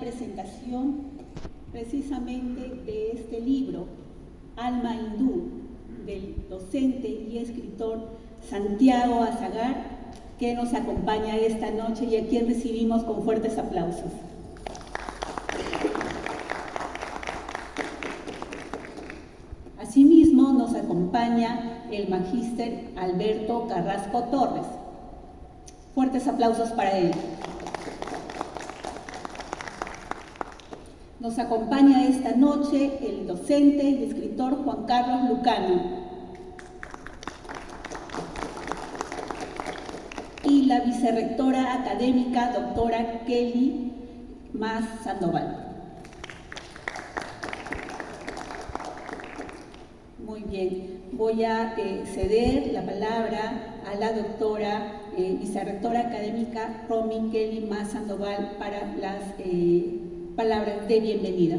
presentación precisamente de este libro, Alma Hindú, del docente y escritor Santiago Azagar, que nos acompaña esta noche y a quien recibimos con fuertes aplausos. Asimismo, nos acompaña el magíster Alberto Carrasco Torres. Fuertes aplausos para él. Nos acompaña esta noche el docente y escritor Juan Carlos Lucano y la vicerrectora académica doctora Kelly Mas Sandoval. Muy bien, voy a ceder la palabra a la doctora vicerrectora académica Romy Kelly Mas Sandoval para las palabras de bienvenida.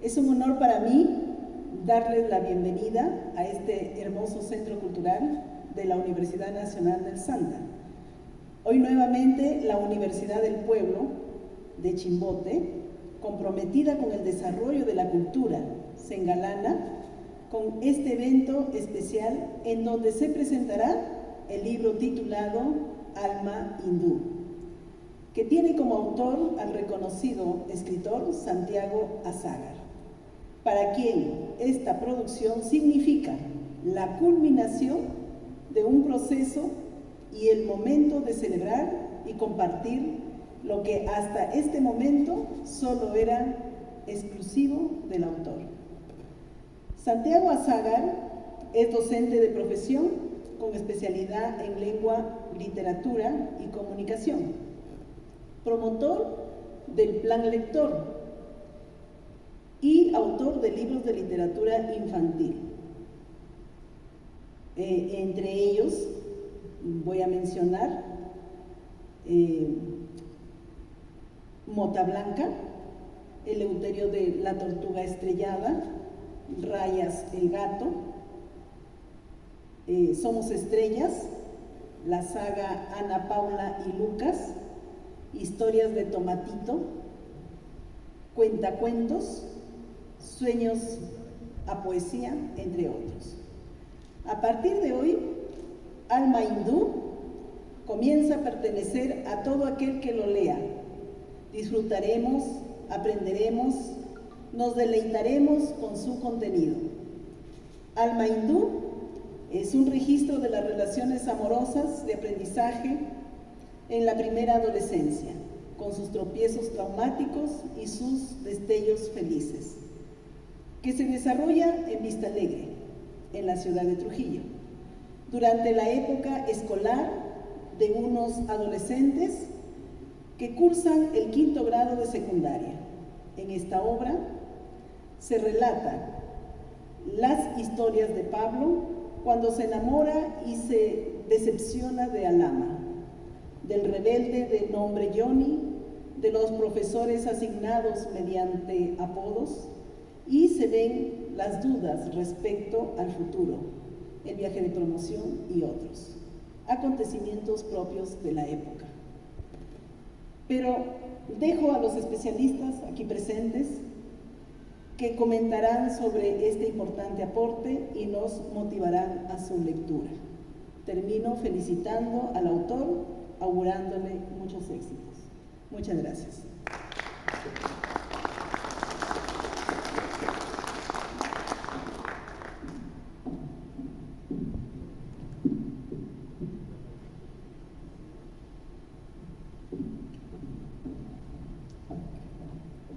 Es un honor para mí darles la bienvenida a este hermoso centro cultural de la Universidad Nacional del Santa. Hoy nuevamente la Universidad del Pueblo de Chimbote, comprometida con el desarrollo de la cultura, se engalana con este evento especial en donde se presentará el libro titulado Alma Hindú, que tiene como autor al reconocido escritor Santiago Azagar, para quien esta producción significa la culminación de un proceso y el momento de celebrar y compartir lo que hasta este momento solo era exclusivo del autor. Santiago Azagar es docente de profesión con especialidad en lengua, literatura y comunicación, promotor del Plan Lector y autor de libros de literatura infantil. Entre ellos voy a mencionar Mota Blanca, Eleuterio de la Tortuga Estrellada, Rayas el Gato, Somos Estrellas, la saga Ana Paula y Lucas, Historias de Tomatito, Cuentacuentos, Sueños a Poesía, entre otros. A partir de hoy, Alma Hindú comienza a pertenecer a todo aquel que lo lea. Disfrutaremos, aprenderemos, nos deleitaremos con su contenido. Alma Hindú es un registro de las relaciones amorosas de aprendizaje en la primera adolescencia, con sus tropiezos traumáticos y sus destellos felices, que se desarrolla en Vista Alegre, en la ciudad de Trujillo, durante la época escolar de unos adolescentes que cursan el 5º grado de secundaria. En esta obra se relata las historias de Pablo cuando se enamora y se decepciona de Alama, del rebelde de nombre Johnny, de los profesores asignados mediante apodos, y se ven las dudas respecto al futuro, el viaje de promoción y otros acontecimientos propios de la época. Pero dejo a los especialistas aquí presentes que comentarán sobre este importante aporte y nos motivarán a su lectura. Termino felicitando al autor, augurándole muchos éxitos. Muchas gracias.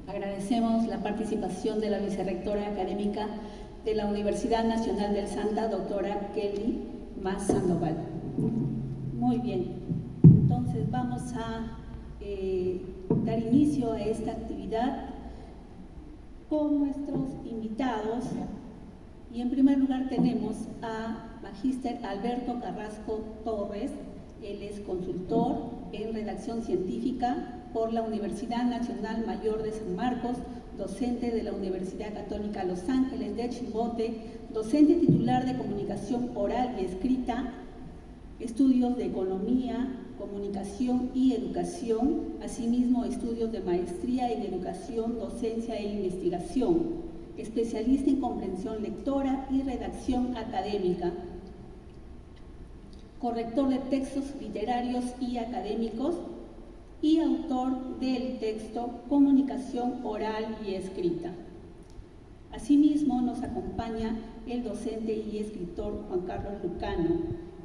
Agradecemos la participación de la vicerrectora académica de la Universidad Nacional del Santa, doctora Kelly Mas Sandoval. Muy bien, entonces vamos a dar inicio a esta actividad con nuestros invitados. Y en primer lugar tenemos a magíster Alberto Carrasco Torres. Él es consultor en redacción científica por la Universidad Nacional Mayor de San Marcos, docente de la Universidad Católica Los Ángeles de Chimbote, docente titular de comunicación oral y escrita estudios de economía, comunicación y educación, asimismo estudios de maestría en educación, docencia e investigación, especialista en comprensión lectora y redacción académica, corrector de textos literarios y académicos y autor del texto Comunicación Oral y Escrita. Asimismo, nos acompaña el docente y escritor Juan Carlos Lucano,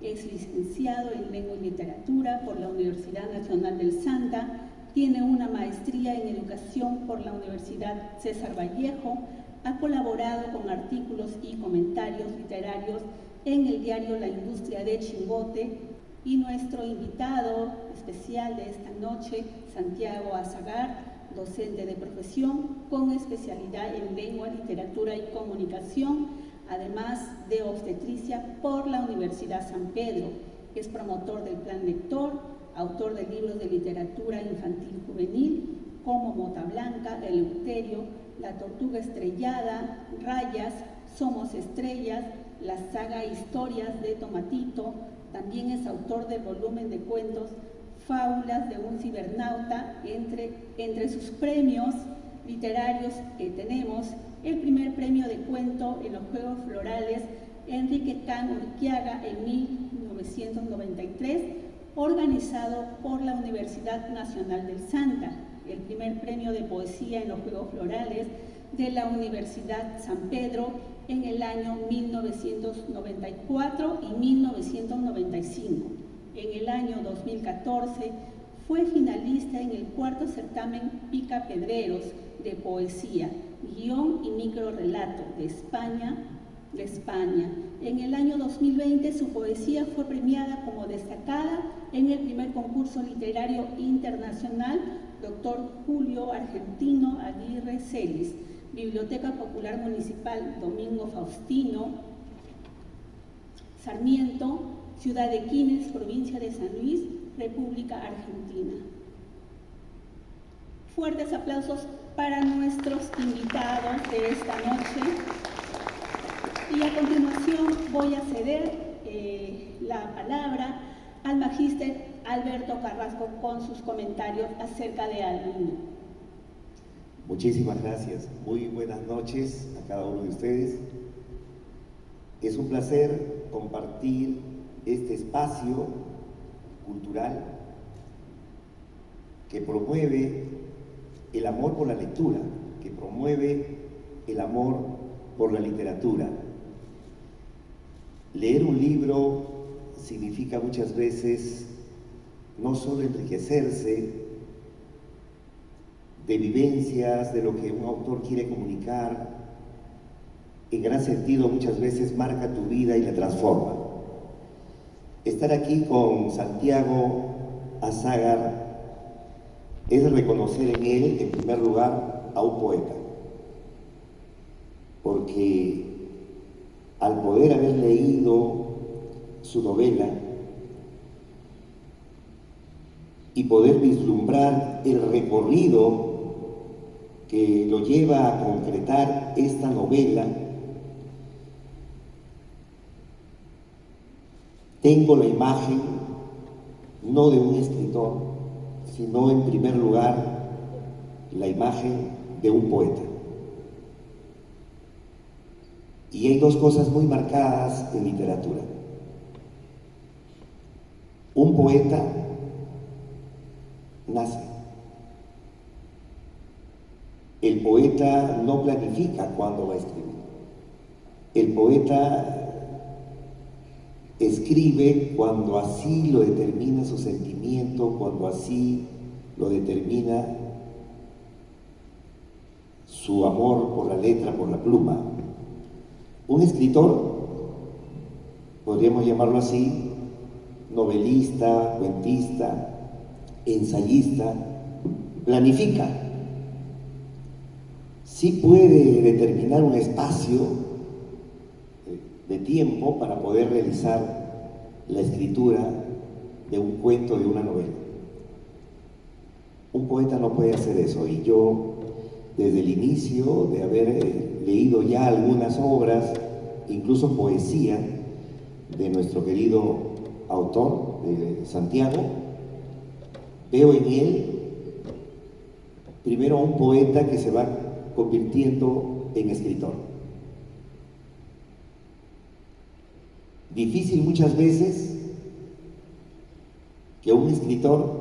es licenciado en Lengua y Literatura por la Universidad Nacional del Santa, tiene una maestría en Educación por la Universidad César Vallejo, ha colaborado con artículos y comentarios literarios en el diario La Industria de Chimbote, y nuestro invitado especial de esta noche, Santiago Azagar, docente de profesión con especialidad en Lengua, Literatura y Comunicación, además de obstetricia por la Universidad San Pedro. Es promotor del Plan Lector, autor de libros de literatura infantil juvenil como Mota Blanca, Eleuterio, La Tortuga Estrellada, Rayas, Somos Estrellas, la saga Historias de Tomatito. También es autor del volumen de cuentos Fábulas de un cibernauta. Entre sus premios literarios que tenemos el primer premio de cuento en los Juegos Florales Enrique Can Urquiaga en 1993, organizado por la Universidad Nacional del Santa, el primer premio de poesía en los Juegos Florales de la Universidad San Pedro en el año 1994 y 1995. En el año 2014 fue finalista en el cuarto certamen Pica Pedreros de poesía, guión y microrrelato de España. En el año 2020 su poesía fue premiada como destacada en el primer concurso literario internacional Dr. Julio Argentino Aguirre Celis, Biblioteca Popular Municipal Domingo Faustino Sarmiento, Ciudad de Quines, provincia de San Luis, República Argentina. Fuertes aplausos para nuestros invitados de esta noche. Y a continuación voy a ceder la palabra al magíster Alberto Carrasco con sus comentarios acerca de Al-Hindú. Muchísimas gracias. Muy buenas noches a cada uno de ustedes. Es un placer compartir este espacio cultural que promueve el amor por la lectura, que promueve el amor por la literatura. Leer un libro significa muchas veces no solo enriquecerse de vivencias, de lo que un autor quiere comunicar, en gran sentido muchas veces marca tu vida y la transforma. Estar aquí con Santiago Azagar es reconocer en él, en primer lugar, a un poeta, porque al poder haber leído su novela y poder vislumbrar el recorrido que lo lleva a concretar esta novela, tengo la imagen no de un escritor, sino en primer lugar la imagen de un poeta. Y hay dos cosas muy marcadas en literatura. Un poeta nace. El poeta no planifica cuándo va a escribir. El poeta escribe cuando así lo determina su sentimiento, cuando así lo determina su amor por la letra, por la pluma. Un escritor, podríamos llamarlo así, novelista, cuentista, ensayista, planifica. Sí puede determinar un espacio de tiempo para poder realizar la escritura de un cuento, de una novela. Un poeta no puede hacer eso, y yo, desde el inicio de haber leído ya algunas obras, incluso poesía, de nuestro querido autor, de Santiago, veo en él primero un poeta que se va convirtiendo en escritor. Difícil muchas veces que un escritor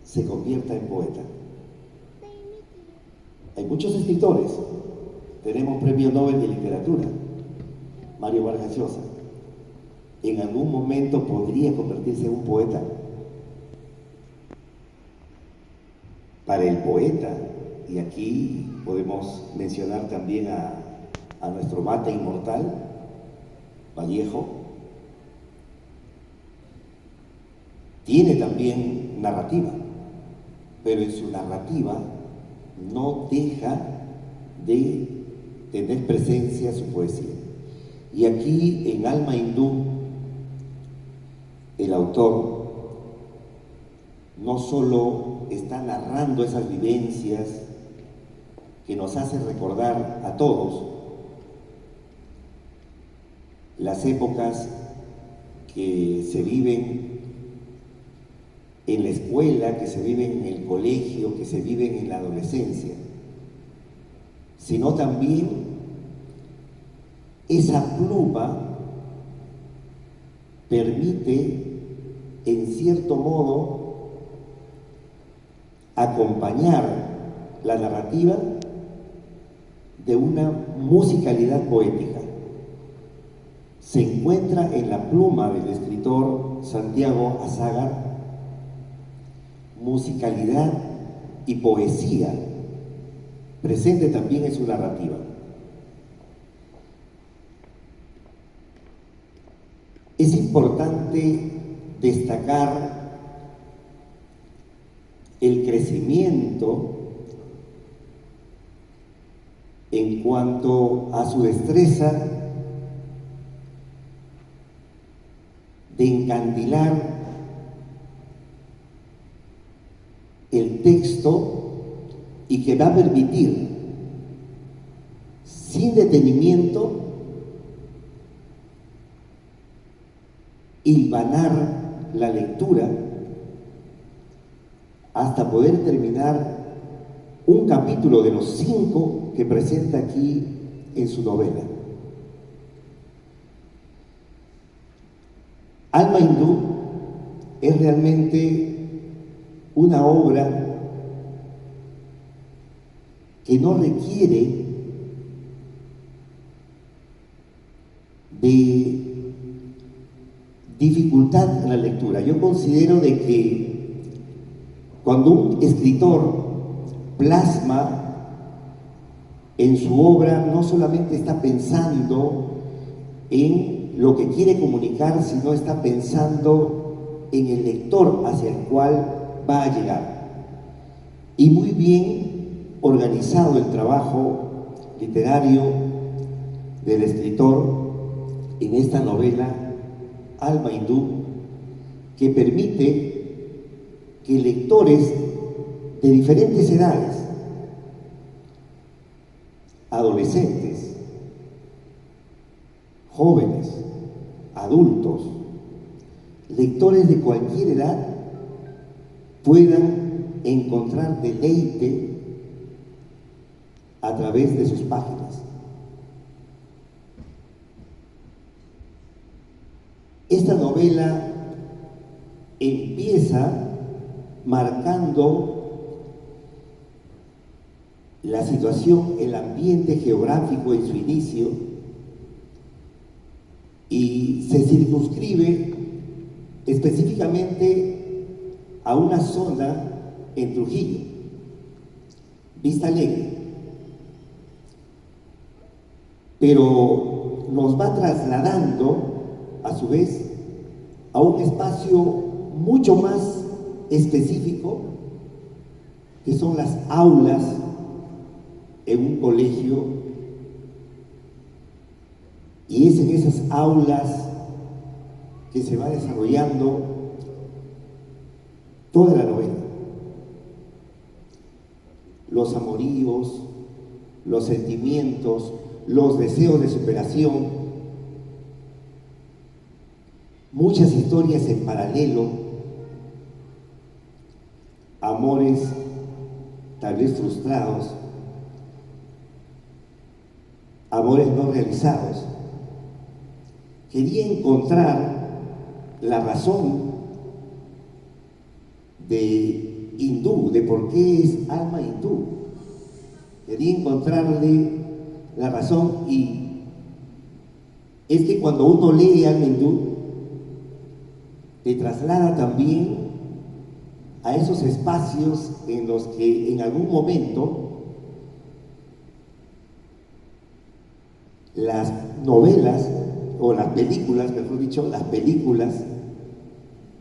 se convierta en poeta. Hay muchos escritores. Tenemos Premio Nobel de Literatura, Mario Vargas Llosa. ¿En algún momento podría convertirse en un poeta? Para el poeta, y aquí podemos mencionar también a nuestro mate inmortal, Vallejo, tiene también narrativa, pero en su narrativa no deja de tener presencia su poesía. Y aquí en Alma Hindú, el autor no solo está narrando esas vivencias que nos hacen recordar a todos las épocas que se viven en la escuela, que se viven en el colegio, que se viven en la adolescencia, sino también esa pluma permite, en cierto modo, acompañar la narrativa de una musicalidad poética. Se encuentra en la pluma del escritor Santiago Azágar musicalidad y poesía presente también en su narrativa. Es importante destacar el crecimiento en cuanto a su destreza de encandilar el texto y que va a permitir, sin detenimiento, hilvanar la lectura hasta poder terminar un capítulo de los 5 que presenta aquí en su novela. Alma Hindú es realmente una obra que no requiere de dificultad en la lectura. Yo considero de que cuando un escritor plasma en su obra, no solamente está pensando en lo que quiere comunicar, sino está pensando en el lector hacia el cual va a llegar. Y muy bien organizado el trabajo literario del escritor en esta novela Alma Hindú, que permite que lectores de diferentes edades, adolescentes, jóvenes, adultos, lectores de cualquier edad, puedan encontrar deleite a través de sus páginas. Esta novela empieza marcando la situación, el ambiente geográfico en su inicio, y se circunscribe específicamente a una zona en Trujillo, Vista Alegre, pero nos va trasladando a su vez a un espacio mucho más específico, que son las aulas en un colegio, y es en esas aulas que se va desarrollando toda la novela. Los amoríos, los sentimientos, los deseos de superación, muchas historias en paralelo, amores tal vez frustrados, amores no realizados. Quería encontrar la razón de hindú, de por qué es alma hindú. Quería encontrarle la razón, y es que cuando uno lee alma hindú, te traslada también a esos espacios en los que en algún momento las novelas, o las películas, mejor dicho, las películas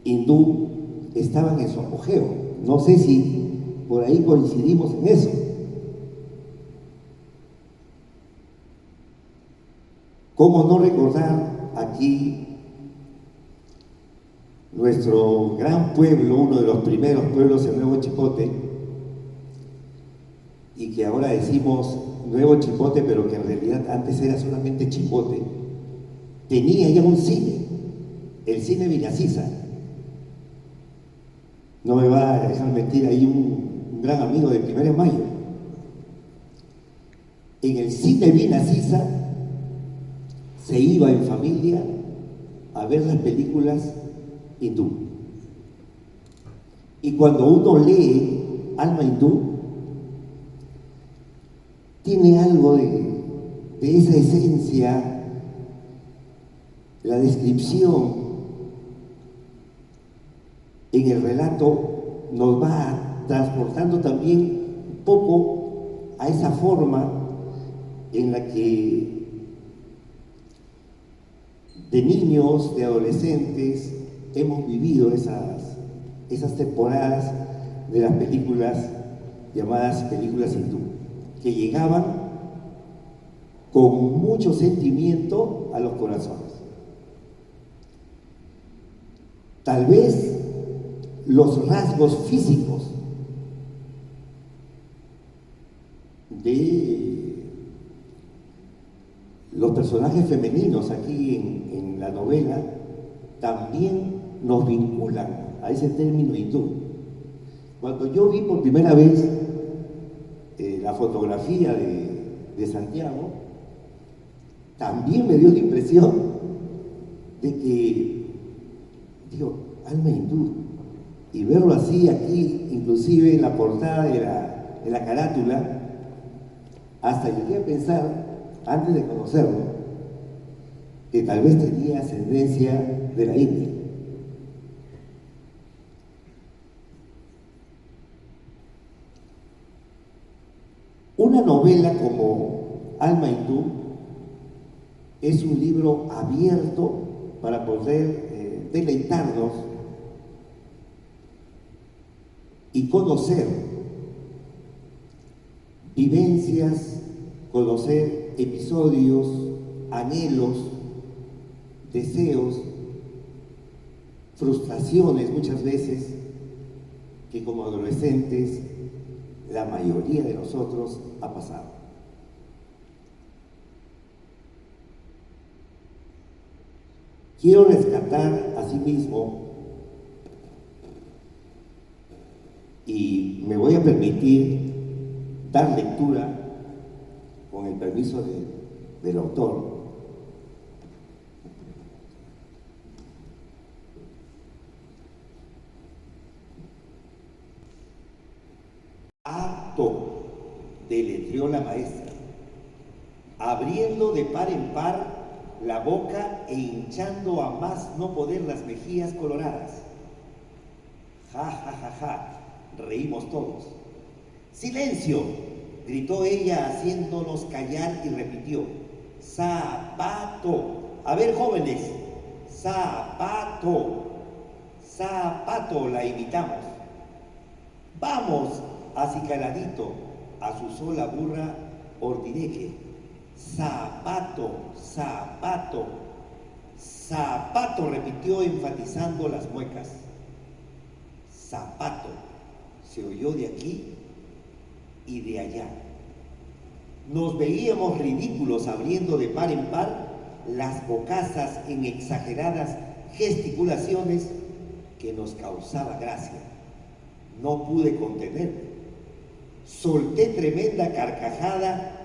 hindú estaban en su apogeo. No sé si por ahí coincidimos en eso. ¿Cómo no recordar aquí nuestro gran pueblo, uno de los primeros pueblos en Nuevo Chipote, y que ahora decimos Nuevo Chipote, pero que en realidad antes era solamente Chipote? Tenía ya un cine, el cine Vinacisa. No me va a dejar mentir ahí un gran amigo de 1 de Mayo. En el cine Vinacisa se iba en familia a ver las películas hindú. Y cuando uno lee Alma Hindú, tiene algo de esa esencia. La descripción en el relato nos va transportando también un poco a esa forma en la que de niños, de adolescentes, hemos vivido esas temporadas de las películas llamadas películas hindú, que llegaban con mucho sentimiento a los corazones. Tal vez los rasgos físicos de los personajes femeninos aquí en la novela también nos vinculan a ese término hindú. Cuando yo vi por primera vez la fotografía de Santiago, también me dio la impresión de que, digo, alma hindú, y verlo así aquí, inclusive en la portada de la carátula, hasta llegué a pensar, antes de conocerlo, que tal vez tenía ascendencia de la India. Una novela como Alma Hindú es un libro abierto para poder deleitarnos y conocer vivencias, conocer episodios, anhelos, deseos, frustraciones muchas veces que como adolescentes la mayoría de nosotros ha pasado. Quiero rescatar asimismo, y me voy a permitir dar lectura con el permiso del autor, acto, deletreó la maestra, abriendo de par en par la boca e hinchando a más no poder las mejillas coloradas. Ja, ja, ja, ja, reímos todos. ¡Silencio!, gritó ella haciéndonos callar y repitió: ¡zapato! A ver, jóvenes, zapato, zapato, la imitamos. Vamos, acicaladito, asusó la burra Ordineque. Zapato, zapato, zapato, repitió enfatizando las muecas. Zapato, se oyó de aquí y de allá. Nos veíamos ridículos abriendo de par en par las bocazas en exageradas gesticulaciones que nos causaba gracia. No pude contenerme. Solté tremenda carcajada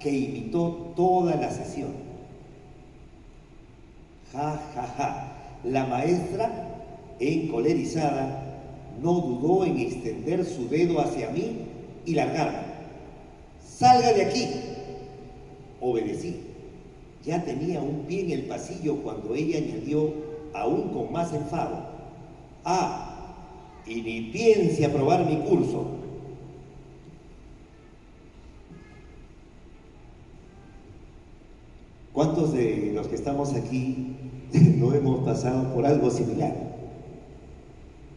que imitó toda la sesión. Ja, ja, ja. La maestra, encolerizada, no dudó en extender su dedo hacia mí y largarme. ¡Salga de aquí! Obedecí. Ya tenía un pie en el pasillo cuando ella añadió, aún con más enfado: ¡ah! Y ni piense aprobar mi curso. ¿Cuántos de los que estamos aquí no hemos pasado por algo similar?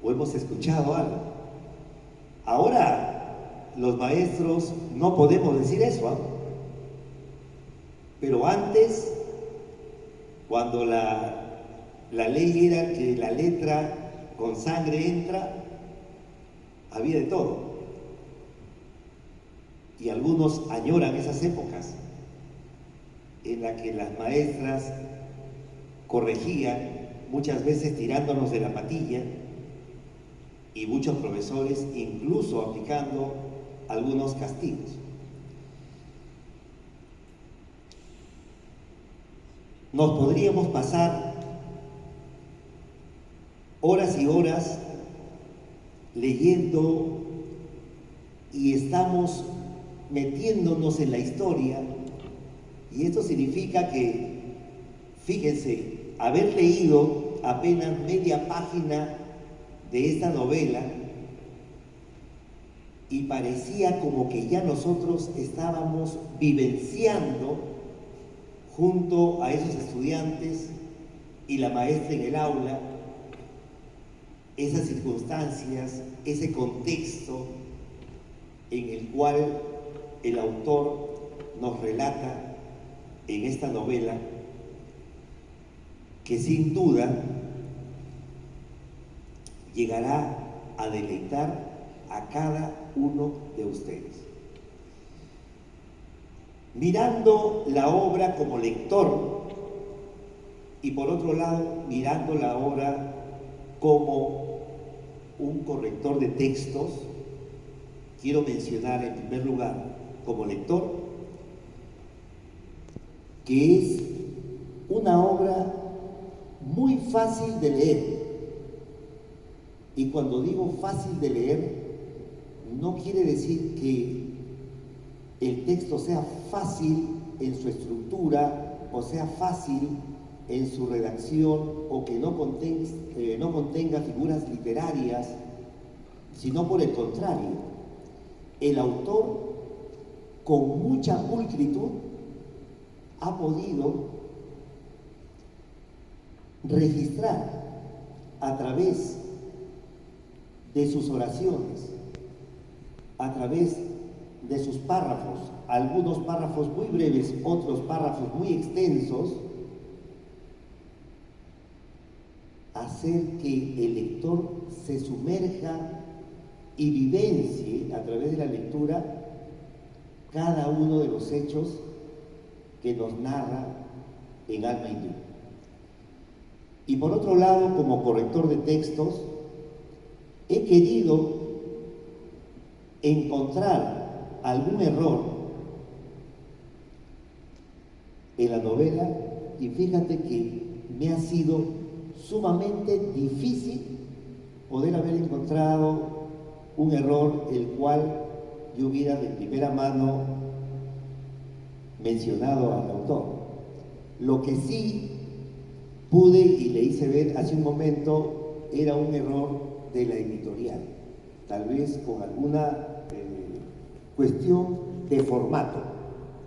¿O hemos escuchado algo? Ahora, los maestros no podemos decir eso, ¿eh? Pero antes, cuando la ley era que la letra con sangre entra, había de todo. Y algunos añoran esas épocas en las que las maestras corregían, muchas veces tirándonos de la patilla, y muchos profesores incluso aplicando algunos castigos. Nos podríamos pasar horas y horas leyendo y estamos metiéndonos en la historia, y esto significa que, fíjense, haber leído apenas media página de esta novela y parecía como que ya nosotros estábamos vivenciando junto a esos estudiantes y la maestra en el aula esas circunstancias, ese contexto en el cual el autor nos relata en esta novela, que sin duda llegará a deleitar a cada uno de ustedes. Mirando la obra como lector y por otro lado mirando la obra como un corrector de textos, quiero mencionar en primer lugar como lector que es una obra muy fácil de leer. Y cuando digo fácil de leer, no quiere decir que el texto sea fácil en su estructura o sea fácil en su redacción o que no contenga figuras literarias, sino por el contrario. El autor, con mucha pulcritud, ha podido registrar a través de sus oraciones, a través de sus párrafos, algunos párrafos muy breves, otros párrafos muy extensos, hacer que el lector se sumerja y vivencie a través de la lectura cada uno de los hechos que nos narra en Alma Hindú. Y por otro lado, como corrector de textos, he querido encontrar algún error en la novela y fíjate que me ha sido sumamente difícil poder haber encontrado un error el cual yo hubiera de primera mano mencionado al autor. Lo que sí pude y le hice ver hace un momento era un error de la editorial, tal vez con alguna cuestión de formato,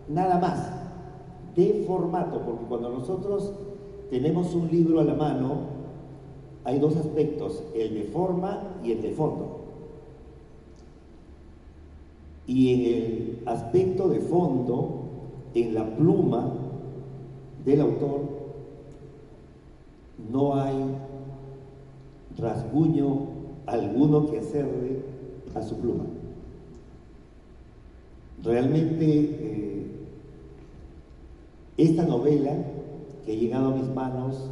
nada más, de formato, porque cuando nosotros tenemos un libro a la mano, hay dos aspectos, el de forma y el de fondo. Y en el aspecto de fondo, en la pluma del autor, no hay rasguño alguno que hacerle a su pluma. Realmente esta novela que ha llegado a mis manos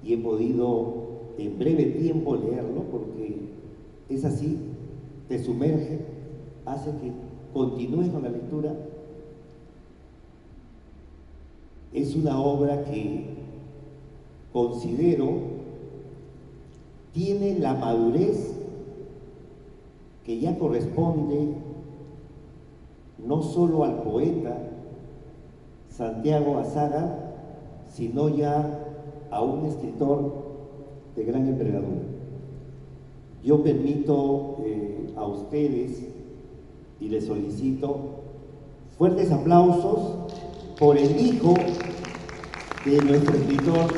y he podido en breve tiempo leerlo, porque es así, te sumerge, hace que continúes con la lectura. Es una obra que considero tiene la madurez que ya corresponde no solo al poeta Santiago Azágar, sino ya a un escritor de gran envergadura. Yo permito a ustedes y les solicito fuertes aplausos por el hijo de nuestro escritor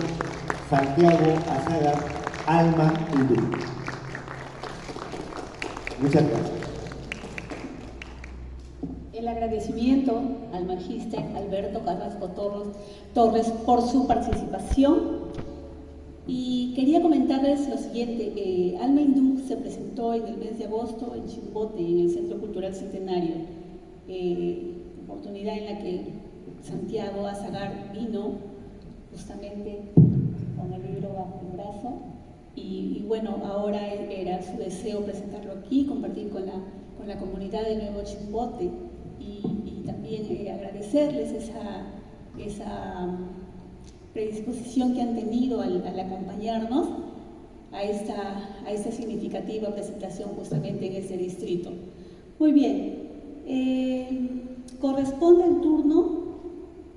Santiago Azágar, Alma Hindú. Muchas gracias. El agradecimiento al magíster Alberto Carrasco Torres por su participación. Y quería comentarles lo siguiente: Alma Hindú se presentó en el mes de agosto en Chimbote, en el Centro Cultural Centenario, oportunidad en la que Santiago Azágar vino justamente con el libro bajo el brazo. Y bueno, ahora era su deseo presentarlo aquí, compartir con la comunidad de Nuevo Chimbote, y también agradecerles esa predisposición que han tenido al acompañarnos a esta significativa presentación justamente en este distrito. Muy bien, corresponde el turno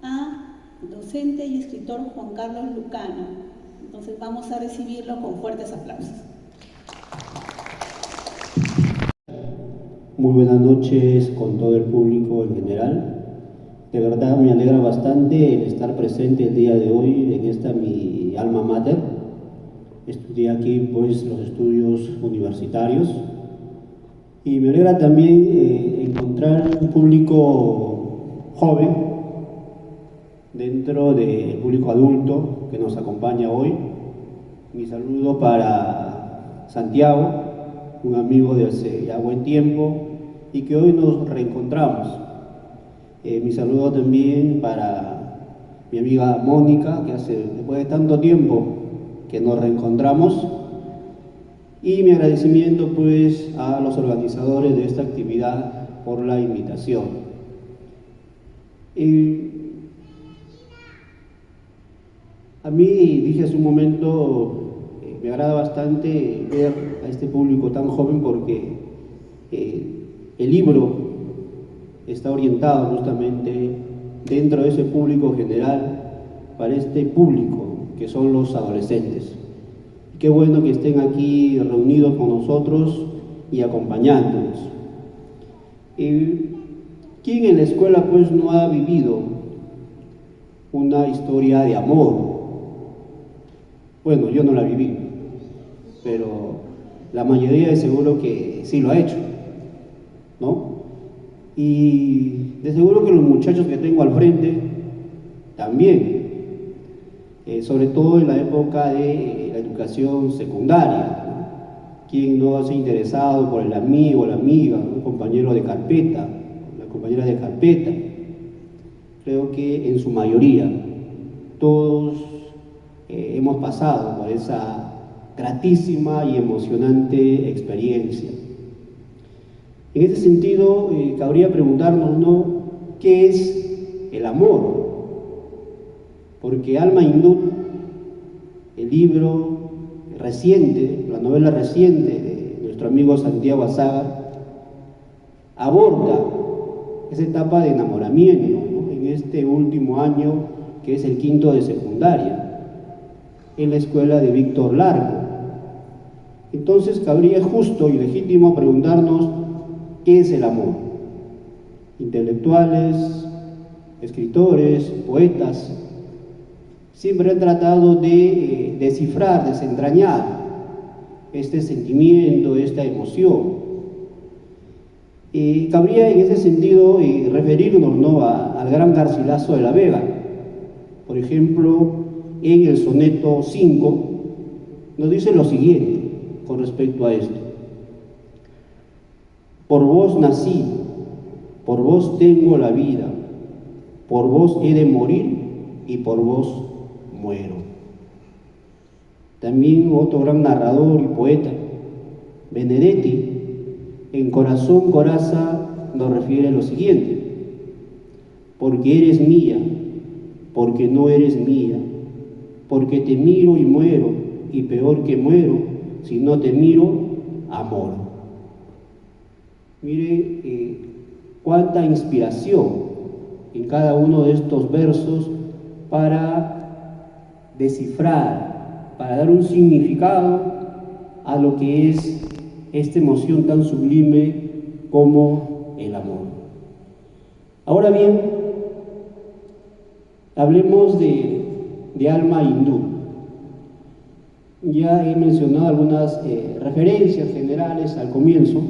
a docente y escritor Juan Carlos Lucano. Entonces vamos a recibirlo con fuertes aplausos. Muy buenas noches con todo el público en general. De verdad me alegra bastante el estar presente el día de hoy en esta mi alma mater. Estudié aquí pues los estudios universitarios y me alegra también encontrar un público joven dentro del público adulto que nos acompaña hoy. Mi saludo para Santiago, un amigo de hace ya buen tiempo y que hoy nos reencontramos. Mi saludo también para mi amiga Mónica, que después de tanto tiempo que nos reencontramos, y mi agradecimiento pues a los organizadores de esta actividad por la invitación. A mí, dije hace un momento, me agrada bastante ver a este público tan joven porque el libro está orientado justamente dentro de ese público general para este público que son los adolescentes. Qué bueno que estén aquí reunidos con nosotros y acompañándonos. ¿Quién en la escuela pues no ha vivido una historia de amor? Bueno, yo no la viví, pero la mayoría de seguro que sí lo ha hecho, ¿no? Y de seguro que los muchachos que tengo al frente también, sobre todo en la época de la educación secundaria, ¿no? ¿Quién no se ha interesado por el amigo, la amiga, un compañero de carpeta, la compañera de carpeta? Creo que en su mayoría todos hemos pasado por esa gratísima y emocionante experiencia. En ese sentido, cabría preguntarnos, ¿no?, ¿qué es el amor? Porque Alma Hindú, el libro reciente, la novela reciente de nuestro amigo Santiago Azágar, aborda esa etapa de enamoramiento, ¿no?, en este último año que es el quinto de secundaria, en la escuela de Víctor Largo. Entonces cabría justo y legítimo preguntarnos ¿qué es el amor? Intelectuales, escritores, poetas, siempre han tratado de descifrar, desentrañar este sentimiento, esta emoción. Cabría en ese sentido referirnos, ¿no?, al gran Garcilaso de la Vega. Por ejemplo, en el soneto 5 nos dice lo siguiente con respecto a esto: por vos nací, por vos tengo la vida, por vos he de morir y por vos muero. También otro gran narrador y poeta, Benedetti, en Corazón Coraza nos refiere lo siguiente: porque eres mía, porque no eres mía, porque te miro y muero, y peor que muero, si no te miro, amor. Mire cuánta inspiración en cada uno de estos versos para descifrar, para dar un significado a lo que es esta emoción tan sublime como el amor. Ahora bien, hablemos de alma hindú. Ya he mencionado algunas referencias generales al comienzo.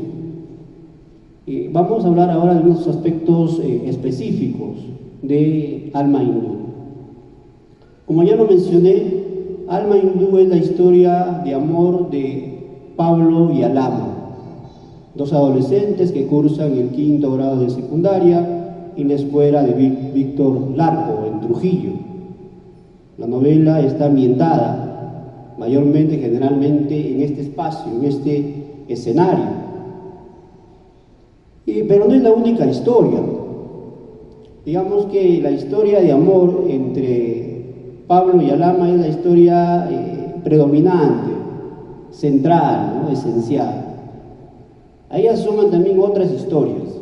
Vamos a hablar ahora de unos aspectos específicos de alma hindú. Como ya lo mencioné, alma hindú es la historia de amor de Pablo y Alama, dos adolescentes que cursan el 5º grado de secundaria en la escuela de Víctor Larco, en Trujillo. La novela está ambientada mayormente, generalmente, en este espacio, en este escenario. Pero no es la única historia. Digamos que la historia de amor entre Pablo y Alama es la historia predominante, central, ¿no? Esencial. Ahí asoman también otras historias.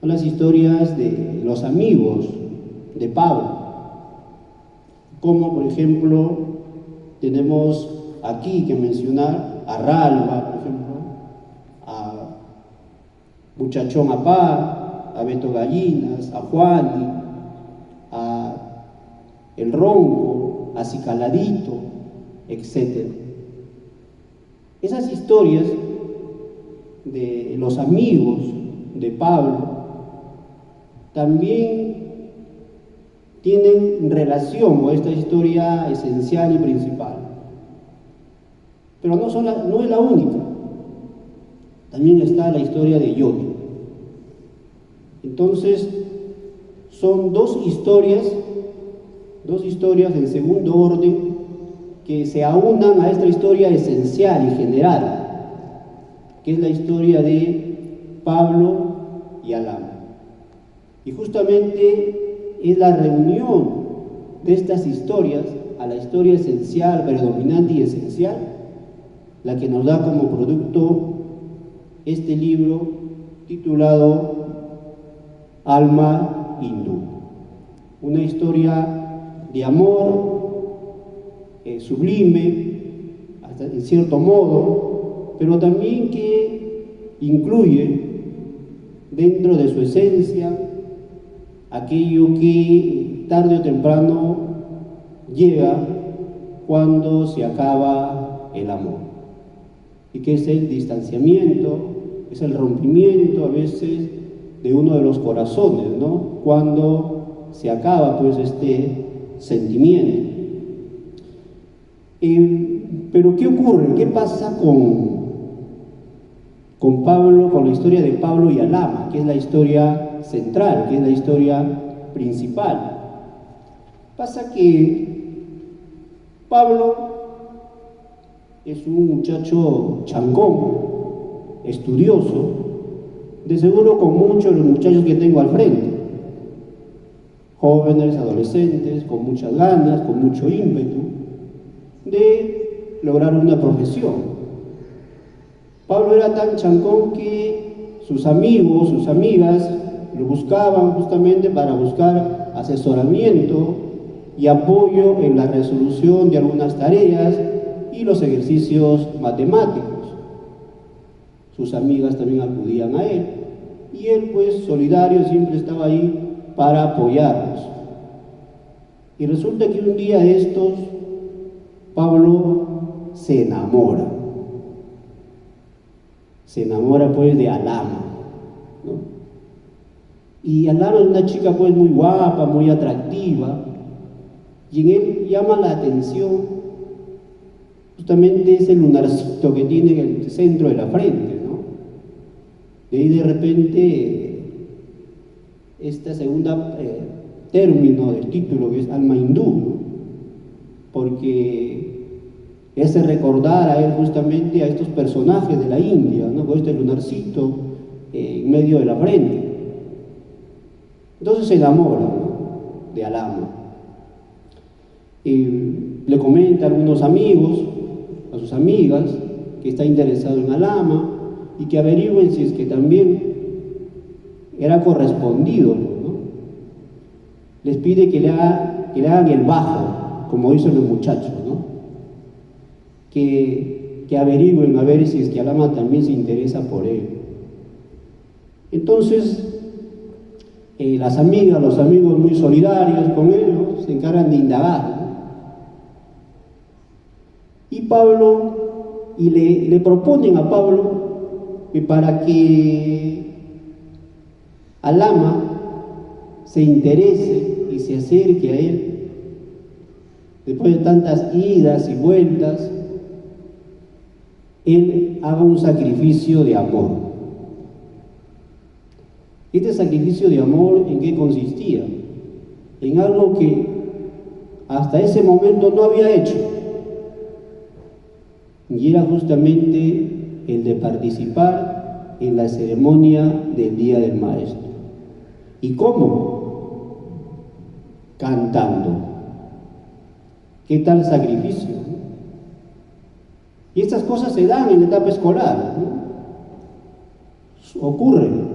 Son las historias de los amigos de Pablo, como por ejemplo tenemos aquí que mencionar a Ralba, por ejemplo, a Muchachón Apá, a Beto Gallinas, a Juani, a El Ronco, a Cicaladito, etc. Esas historias de los amigos de Pablo también tienen relación con esta historia esencial y principal. Pero no es la única. También está la historia de Yoni. Entonces, son dos historias en segundo orden que se aunan a esta historia esencial y general, que es la historia de Pablo y Alama. Y justamente es la reunión de estas historias a la historia esencial, predominante y esencial, la que nos da como producto este libro titulado Alma hindú. Una historia de amor sublime, hasta en cierto modo, pero también que incluye dentro de su esencia aquello que tarde o temprano llega cuando se acaba el amor, y que es el distanciamiento, es el rompimiento a veces de uno de los corazones, ¿no? Cuando se acaba pues este sentimiento. Pero ¿qué ocurre? ¿Qué pasa con Pablo, con la historia de Pablo y Alama, que es la historia central, que es la historia principal? Pasa que Pablo es un muchacho changón, estudioso, de seguro con muchos de los muchachos que tengo al frente, jóvenes, adolescentes, con muchas ganas, con mucho ímpetu de lograr una profesión. Pablo era tan chancón que sus amigos, sus amigas lo buscaban justamente para buscar asesoramiento y apoyo en la resolución de algunas tareas y los ejercicios matemáticos. Sus amigas también acudían a él y él, pues solidario, siempre estaba ahí para apoyarlos. Y resulta que un día de estos Pablo se enamora pues de Alama, ¿no? Y Alama es una chica pues muy guapa, muy atractiva, y en él llama la atención justamente ese lunarcito que tiene en el centro de la frente, ¿no? De ahí de repente esta segunda término del título, que es alma hindú, ¿no? Porque le hace recordar a él justamente a estos personajes de la India, ¿no? Con este lunarcito en medio de la frente. Entonces se enamora, ¿no?, de Alama. Y le comenta a algunos amigos, a sus amigas, que está interesado en Alama y que averigüen si es que también era correspondido, ¿no? Les pide que le hagan el bajo, como dicen los muchachos, ¿no? Que averigüen a ver si es que Alama también se interesa por él. Entonces, las amigas, los amigos muy solidarios con él, ¿no?, se encargan de indagar, ¿no? Y le proponen a Pablo que para que Alama se interese y se acerque a él, después de tantas idas y vueltas, él haga un sacrificio de amor. Este sacrificio de amor, ¿en qué consistía? En algo que hasta ese momento no había hecho, y era justamente el de participar en la ceremonia del Día del Maestro. ¿Y cómo? Cantando. ¿Qué tal sacrificio? Y estas cosas se dan en la etapa escolar, ¿no? Ocurren.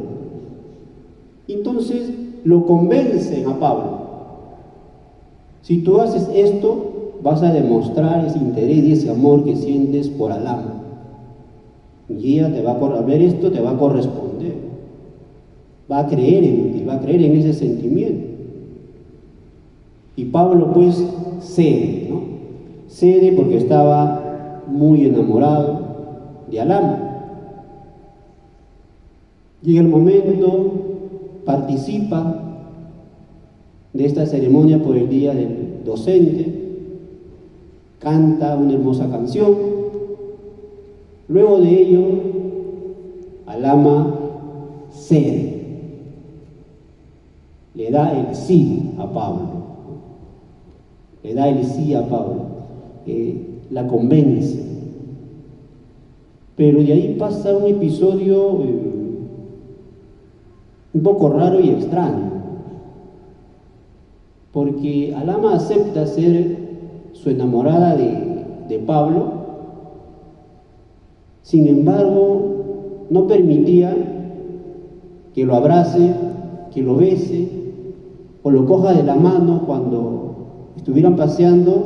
Entonces lo convencen a Pablo. Si tú haces esto, vas a demostrar ese interés y ese amor que sientes por Alama. Y ella te va a ver esto, te va a corresponder. Va a creer en ti, va a creer en ese sentimiento. Y Pablo pues cede, ¿no? Cede porque estaba muy enamorado de Alama. Llega el momento, participa de esta ceremonia por el día del docente, canta una hermosa canción. Luego de ello, Alama cede, le da el sí a Pablo, le da el sí a Pablo, la convence. Pero de ahí pasa un episodio un poco raro y extraño, porque Alama acepta ser su enamorada de Pablo. Sin embargo, no permitía que lo abrace, que lo bese o lo coja de la mano cuando estuvieran paseando.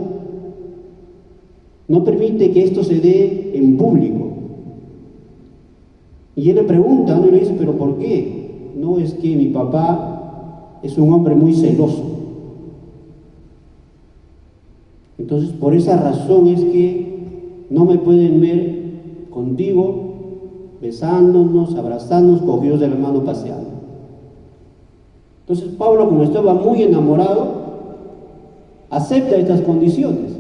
No permite que esto se dé en público. Y él le pregunta, ¿no? Y le dice, ¿pero por qué? No, es que mi papá es un hombre muy celoso. Entonces, por esa razón es que no me pueden ver contigo besándonos, abrazándonos, cogidos de la mano, paseando. Entonces Pablo, como estaba muy enamorado, acepta estas condiciones.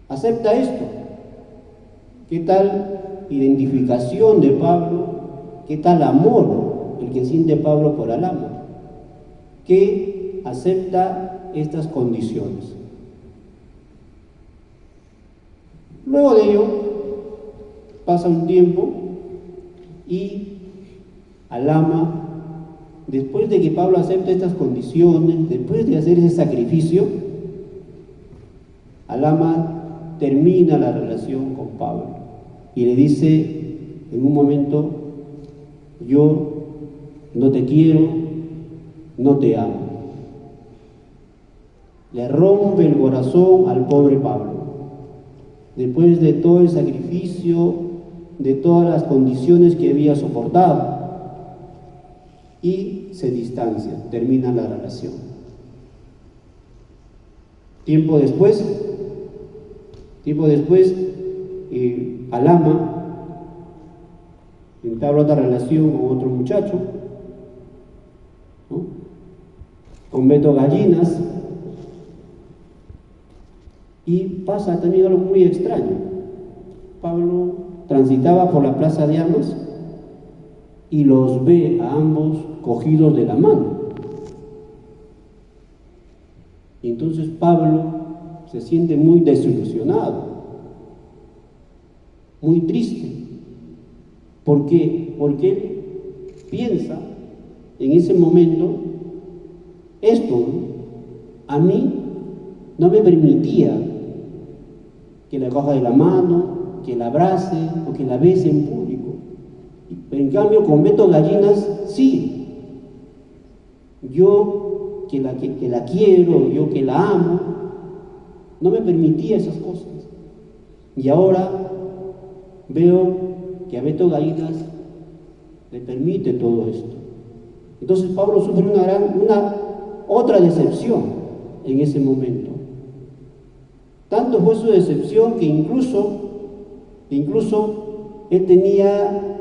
Acepta esto. ¿Qué tal identificación de Pablo? ¿Qué tal amor el que siente Pablo por Alama? Que acepta estas condiciones. Luego de ello, pasa un tiempo y Alama, después de que Pablo acepta estas condiciones, después de hacer ese sacrificio, Alama termina la relación con Pablo y le dice en un momento: yo no te quiero, no te amo. Le rompe el corazón al pobre Pablo. Después de todo el sacrificio, de todas las condiciones que había soportado, y se distancia, termina la relación. Tiempo después, Alama entabla otra relación con otro muchacho, ¿no?, con Beto Gallinas, y pasa también algo muy extraño. Pablo transitaba por la plaza de armas y los ve a ambos cogidos de la mano. Y entonces Pablo se siente muy desilusionado, muy triste. ¿Por qué? Porque él piensa en ese momento, esto, ¿no?, a mí no me permitía que la coja de la mano, que la abrace o que la bese en público. Pero en cambio con Beto Gallinas sí. Yo que la quiero, yo que la amo, no me permitía esas cosas. Y ahora veo que a Beto Gallinas le permite todo esto. Entonces Pablo sufre otra decepción en ese momento. Tanto fue su decepción que incluso él tenía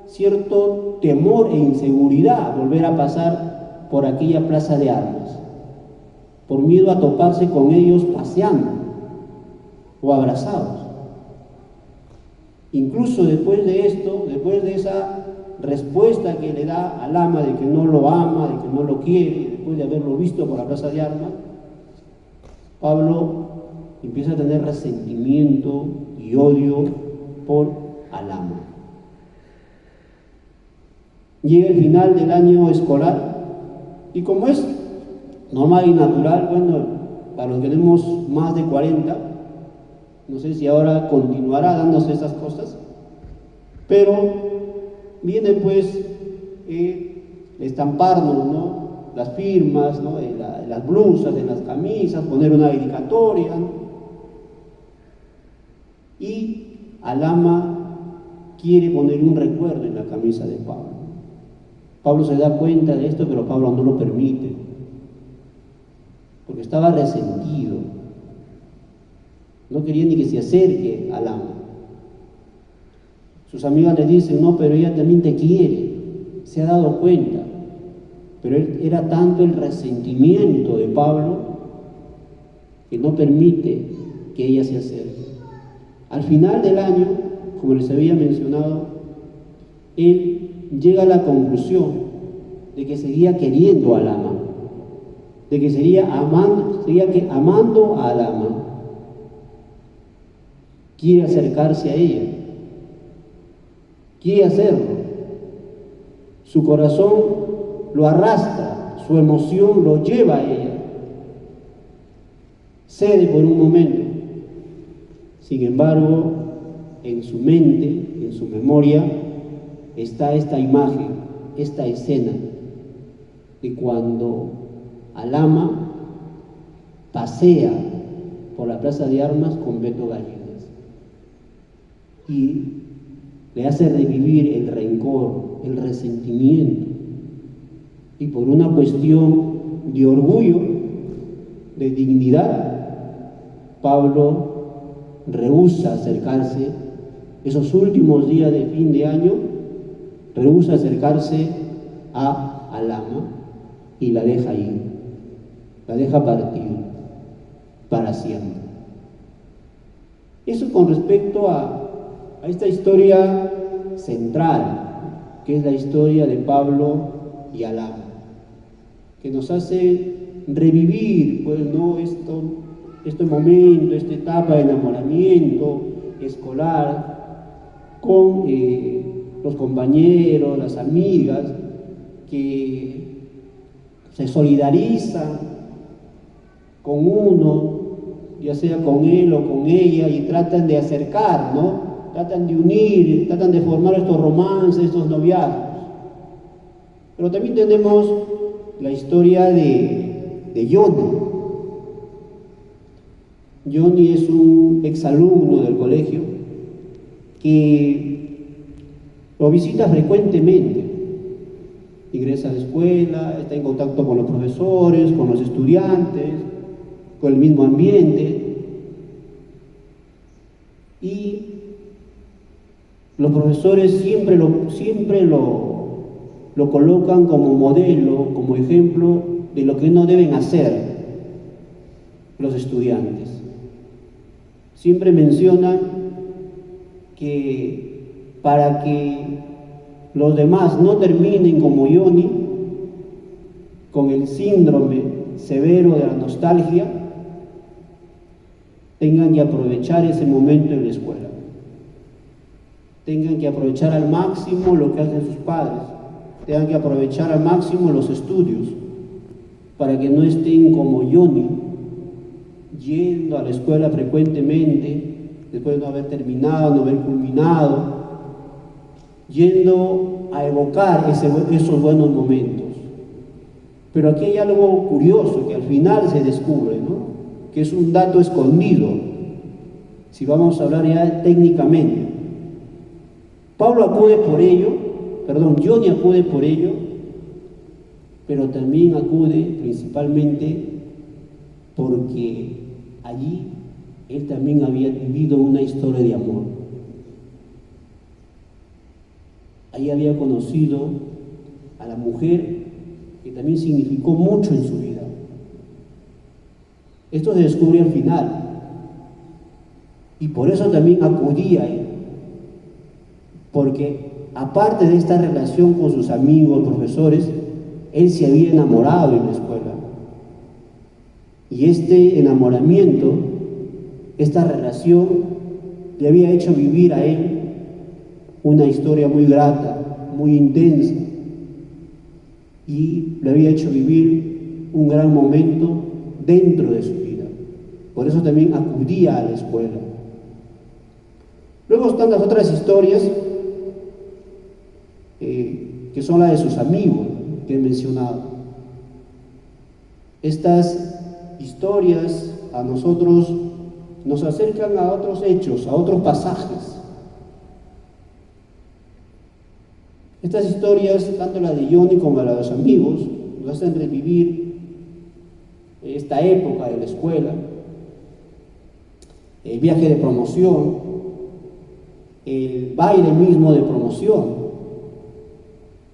cierto temor e inseguridad volver a pasar por aquella plaza de armas, por miedo a toparse con ellos paseando o abrazados. Incluso después de esto, después de esa respuesta que le da al ama de que no lo ama, de que no lo quiere, después de haberlo visto por la plaza de armas, Pablo empieza a tener resentimiento y odio por al ama. Llega el final del año escolar y como es normal y natural, bueno, para los que tenemos más de 40, no sé si ahora continuará dándose esas cosas, pero viene pues estamparnos, ¿no?, las firmas, ¿no?, en las blusas, en las camisas, poner una dedicatoria, ¿no? Y al ama quiere poner un recuerdo en la camisa de Pablo. Pablo se da cuenta de esto, pero Pablo no lo permite, porque estaba resentido. No quería ni que se acerque al ama. Sus amigas le dicen, no, pero ella también te quiere, se ha dado cuenta. Pero era tanto el resentimiento de Pablo que no permite que ella se acerque. Al final del año, como les había mencionado, él llega a la conclusión de que seguía queriendo al ama, de que seguía amando al ama. Quiere acercarse a ella, quiere hacerlo. Su corazón lo arrastra, su emoción lo lleva a ella. Cede por un momento. Sin embargo, en su mente, en su memoria, está esta imagen, esta escena de cuando al ama pasea por la plaza de armas con Beto Gallinas y le hace revivir el rencor, el resentimiento, y por una cuestión de orgullo, de dignidad, Pablo rehúsa acercarse esos últimos días de fin de año, rehúsa acercarse al ama y la deja ir, la deja partir para siempre. Eso con respecto a esta historia central, que es la historia de Pablo y al ama, que nos hace revivir, pues, ¿no?, este momento, esta etapa de enamoramiento escolar con los compañeros, las amigas que se solidarizan con uno, ya sea con él o con ella, y tratan de acercar, ¿no?, tratan de unir, tratan de formar estos romances, estos noviazgos. Pero también tenemos la historia de Johnny. Johnny es un exalumno del colegio que lo visita frecuentemente. Ingresa a la escuela, está en contacto con los profesores, con los estudiantes, con el mismo ambiente. Y los profesores siempre lo colocan como modelo, como ejemplo de lo que no deben hacer los estudiantes. Siempre mencionan que para que los demás no terminen como Johnny, con el síndrome severo de la nostalgia, tengan que aprovechar ese momento en la escuela, tengan que aprovechar al máximo lo que hacen sus padres, tengan que aprovechar al máximo los estudios, para que no estén como Johnny, yendo a la escuela frecuentemente, después de no haber terminado, no haber culminado, yendo a evocar esos buenos momentos. Pero aquí hay algo curioso que al final se descubre, ¿no? Que es un dato escondido, si vamos a hablar ya técnicamente. Johnny acude por ello, pero también acude principalmente porque allí él también había vivido una historia de amor. Allí había conocido a la mujer que también significó mucho en su vida. Esto se descubre al final, y por eso también acudía a él, porque aparte de esta relación con sus amigos, profesores, él se había enamorado en la escuela. Y este enamoramiento, esta relación, le había hecho vivir a él una historia muy grata, muy intensa, y le había hecho vivir un gran momento dentro de su vida. Por eso también acudía a la escuela. Luego están las otras historias, que son las de sus amigos, que he mencionado. Estas historias a nosotros nos acercan a otros hechos, a otros pasajes. Estas historias, tanto la de Johnny como la de los amigos, nos hacen revivir esta época de la escuela, el viaje de promoción, el baile mismo de promoción.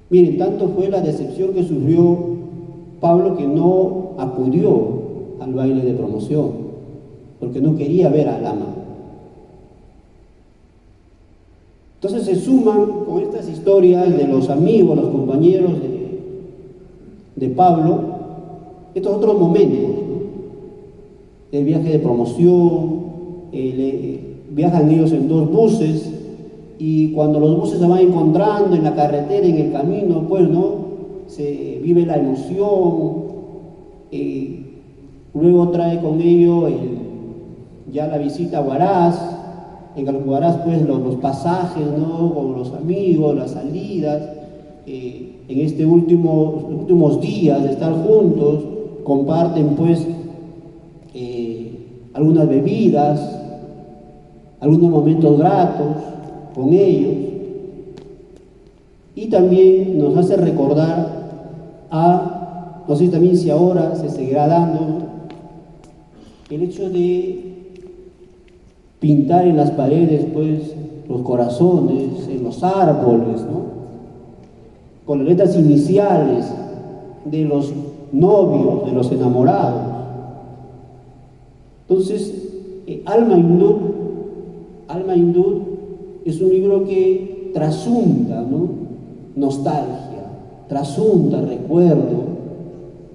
Miren, tanto fue la decepción que sufrió Pablo que no acudió al baile de promoción, porque no quería ver a Lama. Entonces se suman con estas historias de los amigos, los compañeros de Pablo, estos otros momentos, ¿no? El viaje de promoción, viajan ellos en 2 buses, y cuando los buses se van encontrando en la carretera, en el camino, pues, ¿no? Se vive la emoción, luego trae con ello ya la visita a Huaraz, en Huaraz, pues, los pasajes, ¿no? Con los amigos, las salidas, en estos últimos días de estar juntos, comparten, pues, algunas bebidas, algunos momentos gratos con ellos, y también nos hace recordar no sé también si ahora se seguirá dando, ¿no? El hecho de pintar en las paredes, pues, los corazones, en los árboles, ¿no? Con las letras iniciales de los novios, de los enamorados. Entonces, Alma Hindú es un libro que trasunta, ¿no? Nostalgia, trasunta recuerdo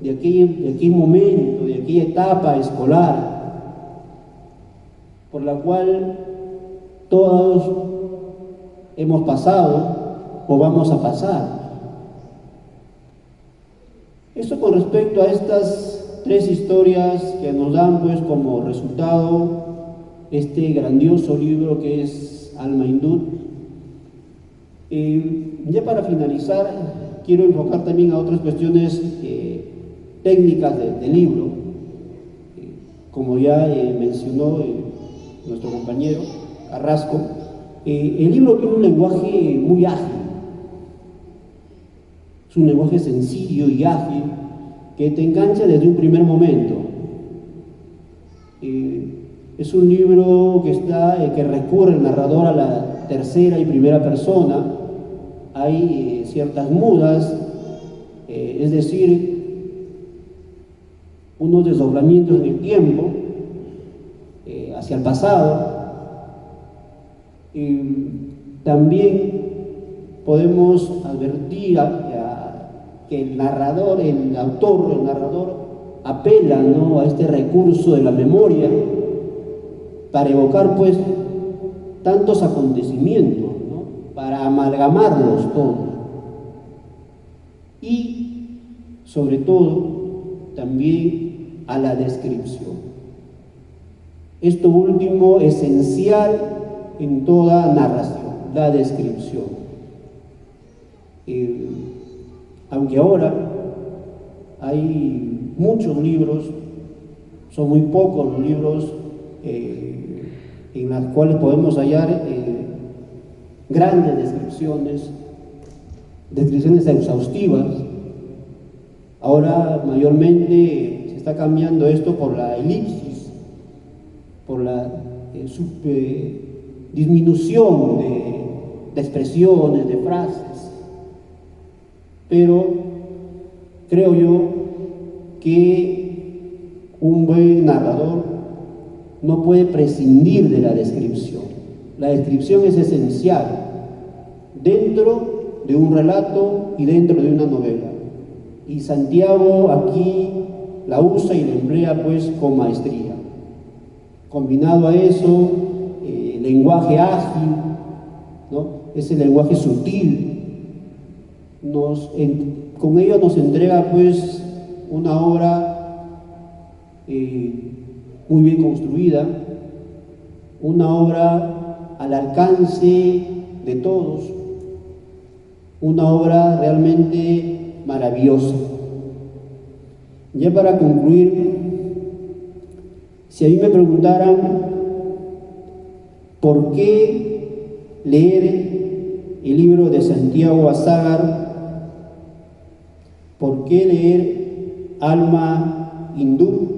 de aquel momento, de aquella etapa escolar, por la cual todos hemos pasado o vamos a pasar. Esto con respecto a estas 3 historias que nos dan, pues, como resultado este grandioso libro que es Alma Hindú. Ya para finalizar, quiero enfocar también a otras cuestiones técnicas del libro. Como ya mencionó nuestro compañero Carrasco, el libro tiene un lenguaje muy ágil. Es un lenguaje sencillo y ágil que te engancha desde un primer momento. Es un libro que recurre el narrador a la tercera y primera persona. Hay ciertas mudas, es decir, unos desdoblamientos en el tiempo, hacia el pasado. También podemos advertir que el narrador apela, ¿no?, a este recurso de la memoria, para evocar pues tantos acontecimientos, ¿no? Para amalgamarlos todos. Y sobre todo también a la descripción. Esto último esencial en toda narración, la descripción. Aunque ahora hay muchos libros, son muy pocos los libros en los cuales podemos hallar grandes descripciones exhaustivas. Ahora mayormente se está cambiando esto por la elipsis, por la disminución de expresiones, de frases. Pero creo yo que un buen narrador no puede prescindir de la descripción. La descripción es esencial dentro de un relato y dentro de una novela. Y Santiago aquí la usa y la emplea pues con maestría. Combinado a eso, lenguaje ágil, ¿no? Ese lenguaje sutil, con ello nos entrega pues una obra muy bien construida, una obra al alcance de todos, una obra realmente maravillosa. Ya para concluir, si a mí me preguntaran por qué leer el libro de Santiago Azágar, por qué leer Alma Hindú,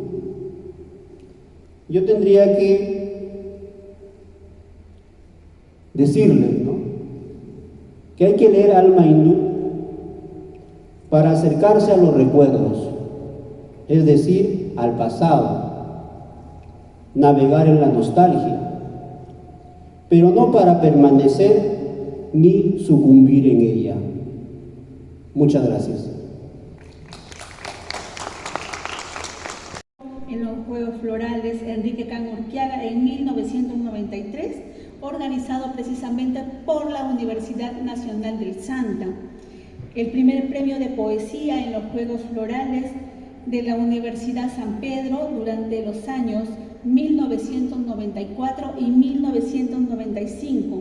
yo tendría que decirles, ¿no?, que hay que leer Alma Hindú para acercarse a los recuerdos, es decir, al pasado, navegar en la nostalgia, pero no para permanecer ni sucumbir en ella. Muchas gracias. En los Juegos Florales Enrique Can Urquiaga en 1993, organizado precisamente por la Universidad Nacional del Santa. El primer premio de poesía en los Juegos Florales de la Universidad San Pedro durante los años 1994 y 1995.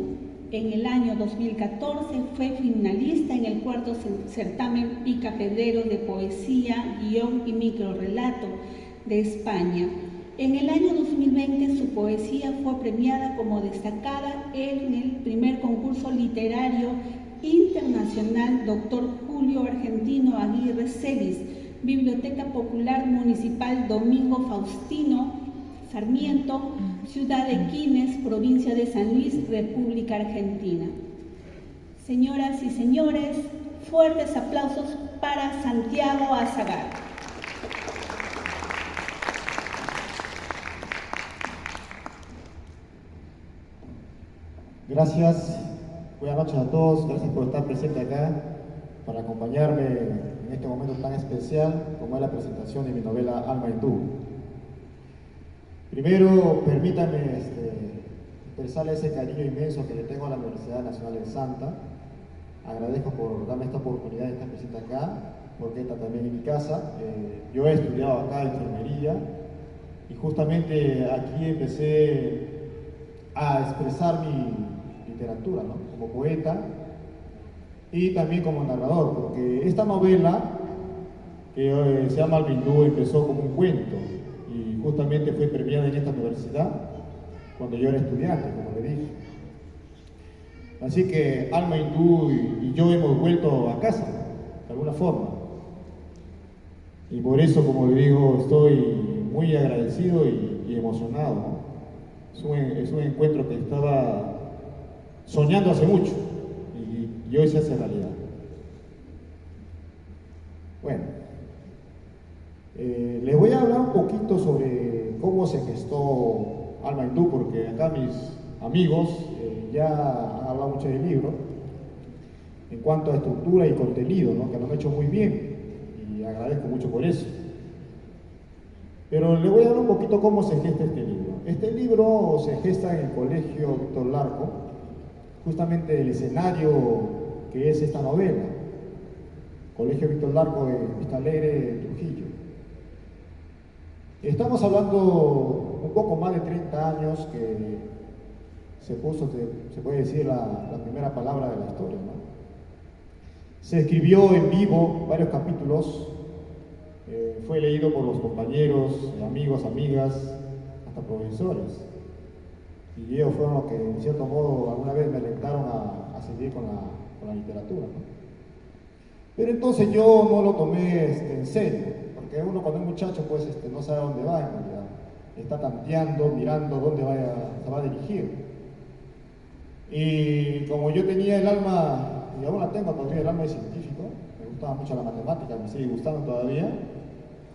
En el año 2014 fue finalista en el cuarto certamen Pica Pedrero de poesía, guión y microrrelato de España. En el año 2020 su poesía fue premiada como destacada en el primer concurso literario internacional Dr. Julio Argentino Aguirre Celis, Biblioteca Popular Municipal Domingo Faustino Sarmiento, Ciudad de Quines, provincia de San Luis, República Argentina. Señoras y señores, fuertes aplausos para Santiago Azágar. Gracias, buenas noches a todos, gracias por estar presente acá para acompañarme en este momento tan especial como es la presentación de mi novela Alma Hindú. Primero, permítanme expresarle ese cariño inmenso que le tengo a la Universidad Nacional del Santa. Agradezco por darme esta oportunidad de estar presente acá, porque esta también es mi casa. Yo he estudiado acá enfermería y justamente aquí empecé a expresar mi literatura, ¿no?, como poeta y también como narrador, porque esta novela que se llama Alma Hindú empezó como un cuento y justamente fue premiada en esta universidad cuando yo era estudiante, como le dije. Así que Alma Hindú y yo hemos vuelto a casa, de alguna forma. Y por eso, como le digo, estoy muy agradecido y emocionado, ¿no? Es un encuentro que estaba soñando hace mucho y hoy se hace realidad. Bueno, les voy a hablar un poquito sobre cómo se gestó Alma Hindú, porque acá mis amigos ya han hablado mucho del libro en cuanto a estructura y contenido, ¿no?, que lo han hecho muy bien y agradezco mucho por eso. Pero le voy a hablar un poquito cómo se gesta este libro. Este libro se gesta en el Colegio Víctor Larco, justamente el escenario que es esta novela. Colegio Víctor Larco de Vista Alegre, Trujillo. Estamos hablando un poco más de 30 años que se puso, se puede decir, la primera palabra de la historia, ¿no? Se escribió en vivo varios capítulos, fue leído por los compañeros, amigos, amigas, hasta profesores. Y ellos fueron los que, en cierto modo, alguna vez me alentaron a seguir con la literatura, ¿no? Pero entonces yo no lo tomé en serio, porque uno cuando es muchacho pues no sabe a dónde va en realidad. Está tanteando, mirando dónde se va a dirigir. Y como yo tenía el alma, y aún la tengo todavía, el alma de científico, me gustaba mucho la matemática, me sigue gustando todavía.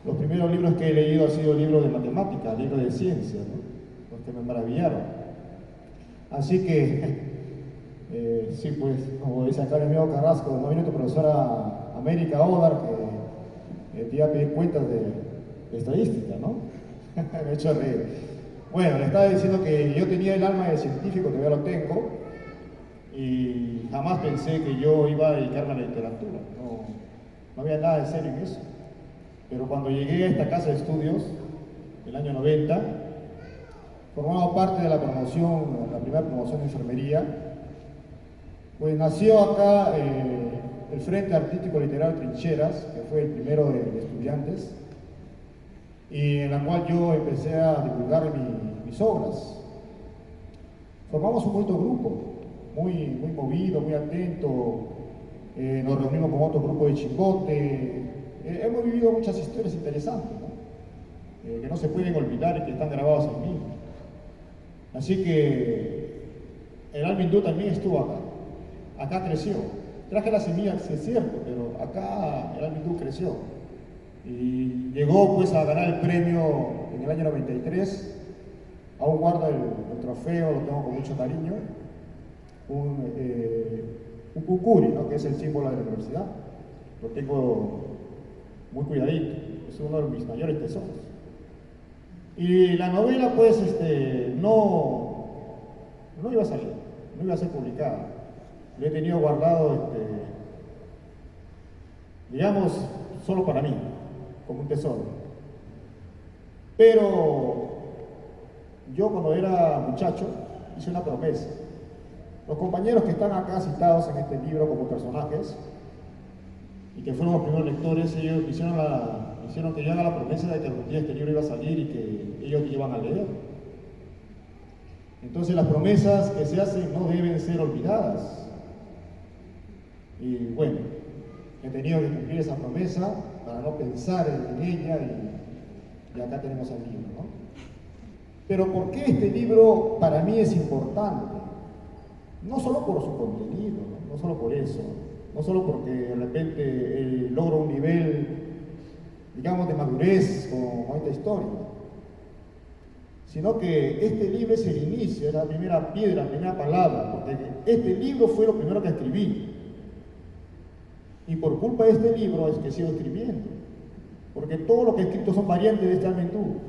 Los primeros libros que he leído han sido libros de matemática, libros de ciencia, ¿no? Los que me maravillaron. Así que, sí, pues, como dice acá mi amigo Carrasco, no vino tu profesora América Odar, que te iba a pedir cuentas de estadística, ¿no? Me he hecho reír. Bueno, le estaba diciendo que yo tenía el alma de científico, todavía lo tengo, y jamás pensé que yo iba a dedicarme a la literatura. No había nada de serio en eso. Pero cuando llegué a esta casa de estudios, en el año 90, formaba parte de la promoción, la primera promoción de enfermería, pues nació acá el Frente Artístico Literario Trincheras, que fue el primero de estudiantes, y en la cual yo empecé a divulgar mis obras. Formamos un bonito grupo, muy movido, muy atento, nos reunimos con otro grupo de Chimbote, hemos vivido muchas historias interesantes, ¿no? Que no se pueden olvidar y que están grabadas en mí. Así que el alma hindú también estuvo acá creció. Traje la semilla, sí es cierto, pero acá el alma hindú creció. Y llegó pues a ganar el premio en el año 93, aún guardo el trofeo, lo tengo con mucho cariño, un kukuri, ¿no? Que es el símbolo de la universidad, lo tengo muy cuidadito, es uno de mis mayores tesoros. Y la novela pues no iba a salir, no iba a ser publicada, lo he tenido guardado, digamos, solo para mí, como un tesoro. Pero yo cuando era muchacho hice una promesa. Los compañeros que están acá citados en este libro como personajes y que fueron los primeros lectores, ellos hicieron que yo haga la promesa de que algún día este libro iba a salir y que ellos iban a leer. Entonces las promesas que se hacen no deben ser olvidadas. Y bueno, he tenido que cumplir esa promesa para no pensar en ella y acá tenemos el libro, ¿no? Pero ¿por qué este libro para mí es importante? No solo por su contenido, no solo por eso, no solo porque de repente logro un nivel, digamos, de madurez con esta historia, sino que este libro es el inicio, es la primera piedra, la primera palabra, porque este libro fue lo primero que escribí. Y por culpa de este libro es que sigo escribiendo, porque todo lo que he escrito son variantes de este alma hindú,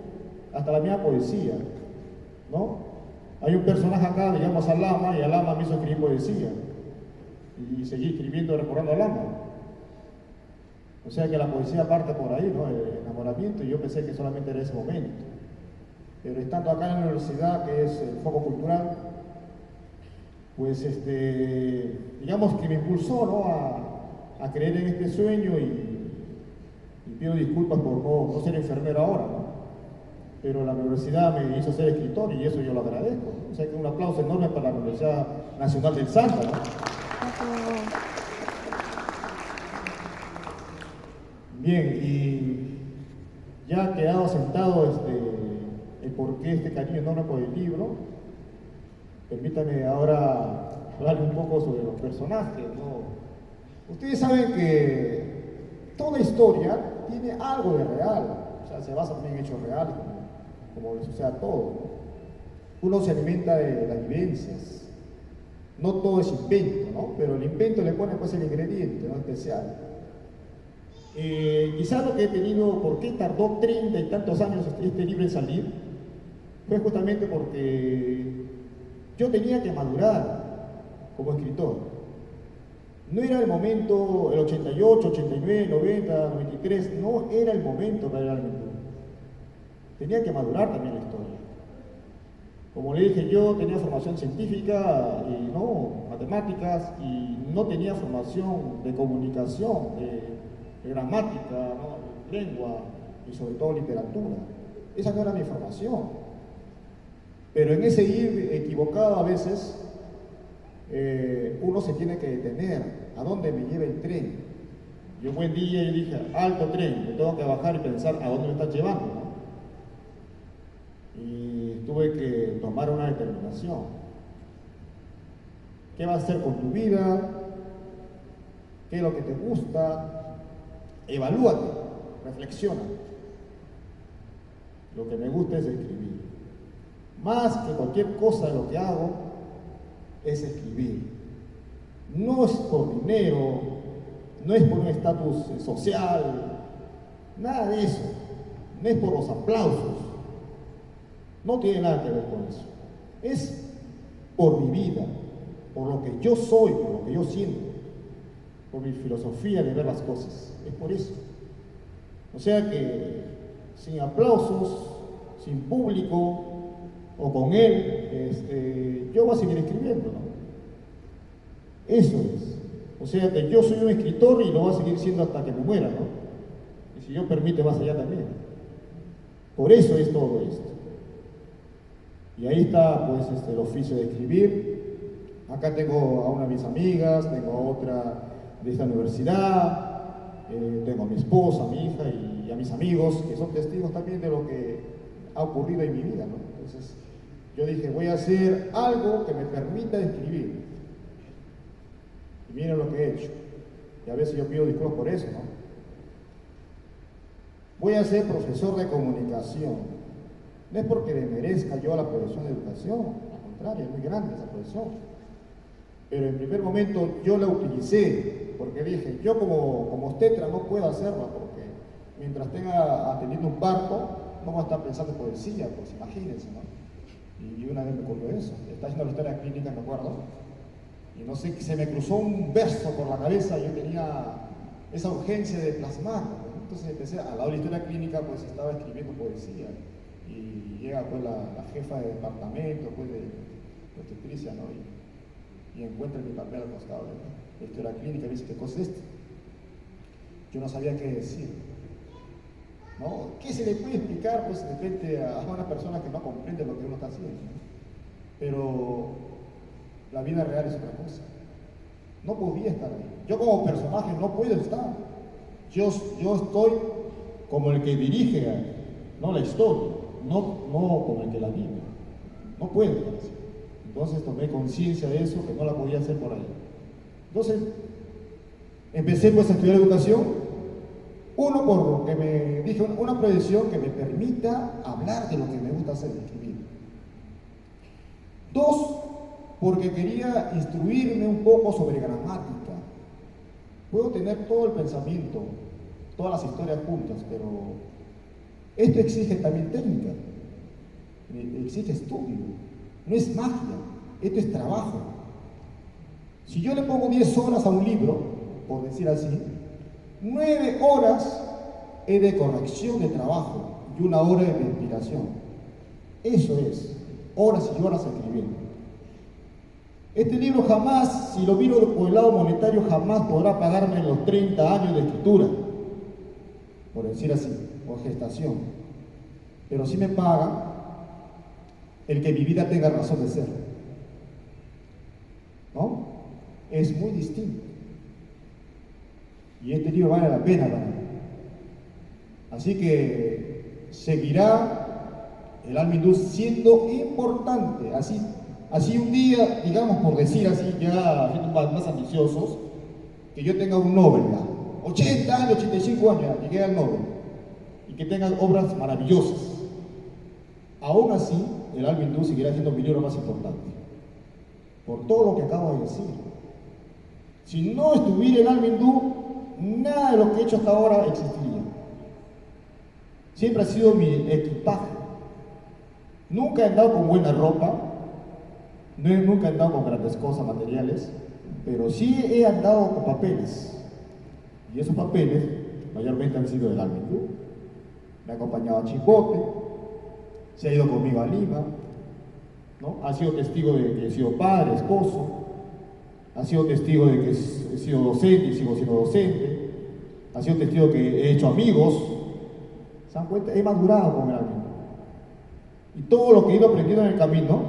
hasta la misma poesía, ¿no? Hay un personaje acá, le llamamos al Lama, y al Lama me hizo escribir poesía. Y seguí escribiendo, recordando al Lama. O sea que la poesía parte por ahí, ¿no? El enamoramiento, y yo pensé que solamente era ese momento. Pero estando acá en la universidad, que es el foco cultural, pues digamos que me impulsó, ¿no? a creer en este sueño y pido disculpas por no ser enfermero ahora, ¿no? Pero la universidad me hizo ser escritor y eso yo lo agradezco. O sea que un aplauso enorme para la Universidad Nacional del Santa, ¿no? Bien, y ya ha quedado sentado el porqué este cariño enorme por el libro. Permítame ahora hablar un poco sobre los personajes, ¿no? Ustedes saben que toda historia tiene algo de real, o sea, se basa también en hechos reales, como le sucede a todo, ¿no? Uno se alimenta de las vivencias, no todo es invento, ¿no? Pero el invento le pone pues el ingrediente, ¿no? Especial. Quizás lo que he tenido, por qué tardó 30 y tantos años este libro en salir, fue justamente porque yo tenía que madurar como escritor. No era el momento, el 88, 89, 90, 93, no era el momento para el Alma Hindú. Tenía que madurar también la historia. Como le dije, yo tenía formación científica y no matemáticas, y no tenía formación de comunicación, de gramática, ¿no? De lengua y sobre todo literatura. Esa no era mi formación. Pero en ese ir equivocado a veces, uno se tiene que detener. ¿A dónde me lleva el tren? Y un buen día yo dije, alto tren, me tengo que bajar y pensar a dónde me estás llevando, ¿no? Y tuve que tomar una determinación. ¿Qué vas a hacer con tu vida? ¿Qué es lo que te gusta? Evalúate, reflexiona. Lo que me gusta es escribir. Más que cualquier cosa de lo que hago, es escribir. No es por dinero, no es por un estatus social, nada de eso. No es por los aplausos. No tiene nada que ver con eso. Es por mi vida, por lo que yo soy, por lo que yo siento, por mi filosofía de ver las cosas. Es por eso. O sea que sin aplausos, sin público o con él, yo voy a seguir escribiendo, ¿no? Eso es. O sea que yo soy un escritor y lo voy a seguir siendo hasta que me muera, ¿no? Y si Dios permite, más allá también. Por eso es todo esto. Y ahí está, pues, el oficio de escribir. Acá tengo a una de mis amigas, tengo a otra de esta universidad, tengo a mi esposa, a mi hija y a mis amigos, que son testigos también de lo que ha ocurrido en mi vida, ¿no? Entonces, yo dije, voy a hacer algo que me permita escribir. Y miren lo que he hecho. Y a veces yo pido disculpas por eso, ¿no? Voy a ser profesor de comunicación. No es porque me merezca yo la profesión de educación, al contrario, es muy grande esa profesión. Pero en primer momento yo la utilicé, porque dije, yo como obstetra no puedo hacerla, porque mientras tenga atendiendo un parto, no voy a estar pensando en poesía, pues imagínense, ¿no? Y una vez me ocurrió eso, estaba haciendo la historia clínica, me acuerdo, y no sé, se me cruzó un verso por la cabeza, yo tenía esa urgencia de plasmarlo, ¿no? Entonces empecé, al lado de la historia clínica, pues estaba escribiendo poesía, y llega pues la jefa de departamento, pues de obstetricia, ¿no? Y encuentra mi papel al costado de la historia clínica y dice, ¿qué cosa es esto? Yo no sabía qué decir, ¿no? ¿Qué se le puede explicar, pues, de repente a una persona que no comprende lo que uno está haciendo, ¿no? Pero la vida real es otra cosa. No podía estar ahí. Yo como personaje no puedo estar. Yo estoy como el que dirige, no la historia, no como el que la vive. No puedo estar así. Entonces tomé conciencia de eso, que no la podía hacer por ahí. Entonces, empecé pues a estudiar educación. Uno, porque me dije una proyección que me permita hablar de lo que me gusta hacer, escribir. Dos, porque quería instruirme un poco sobre gramática. Puedo tener todo el pensamiento, todas las historias juntas, pero esto exige también técnica, exige estudio. No es magia, esto es trabajo. Si yo le pongo 10 horas a un libro, por decir así, 9 horas es de corrección de trabajo y 1 hora de inspiración. Eso es, horas y horas escribiendo. Este libro jamás, si lo miro por el lado monetario, jamás podrá pagarme los 30 años de escritura, por decir así, o gestación. Pero sí me paga el que mi vida tenga razón de ser, ¿no? Es muy distinto. Y este libro vale la pena para mí. Así que seguirá el Alma Hindú siendo importante. Así un día, digamos, por decir así, ya siendo más ambiciosos, que yo tenga un Nobel, 80 años, 85 años, llegué al Nobel, y que tenga obras maravillosas. Aún así, el Alma Hindú seguirá siendo mi libro más importante, por todo lo que acabo de decir. Si no estuviera el Alma Hindú, nada de lo que he hecho hasta ahora existiría. Siempre ha sido mi equipaje. Nunca he andado con buena ropa, nunca he andado con grandes cosas materiales, pero sí he andado con papeles. Y esos papeles mayormente han sido del Almendú. Me ha acompañado a Chimbote, se ha ido conmigo a Lima, ¿no? Ha sido testigo de que he sido padre, esposo, ha sido testigo de que he sido docente y sigo siendo docente, ha sido testigo de que he hecho amigos. ¿Se dan cuenta? He madurado con el Almendú. Y todo lo que he ido aprendiendo en el camino,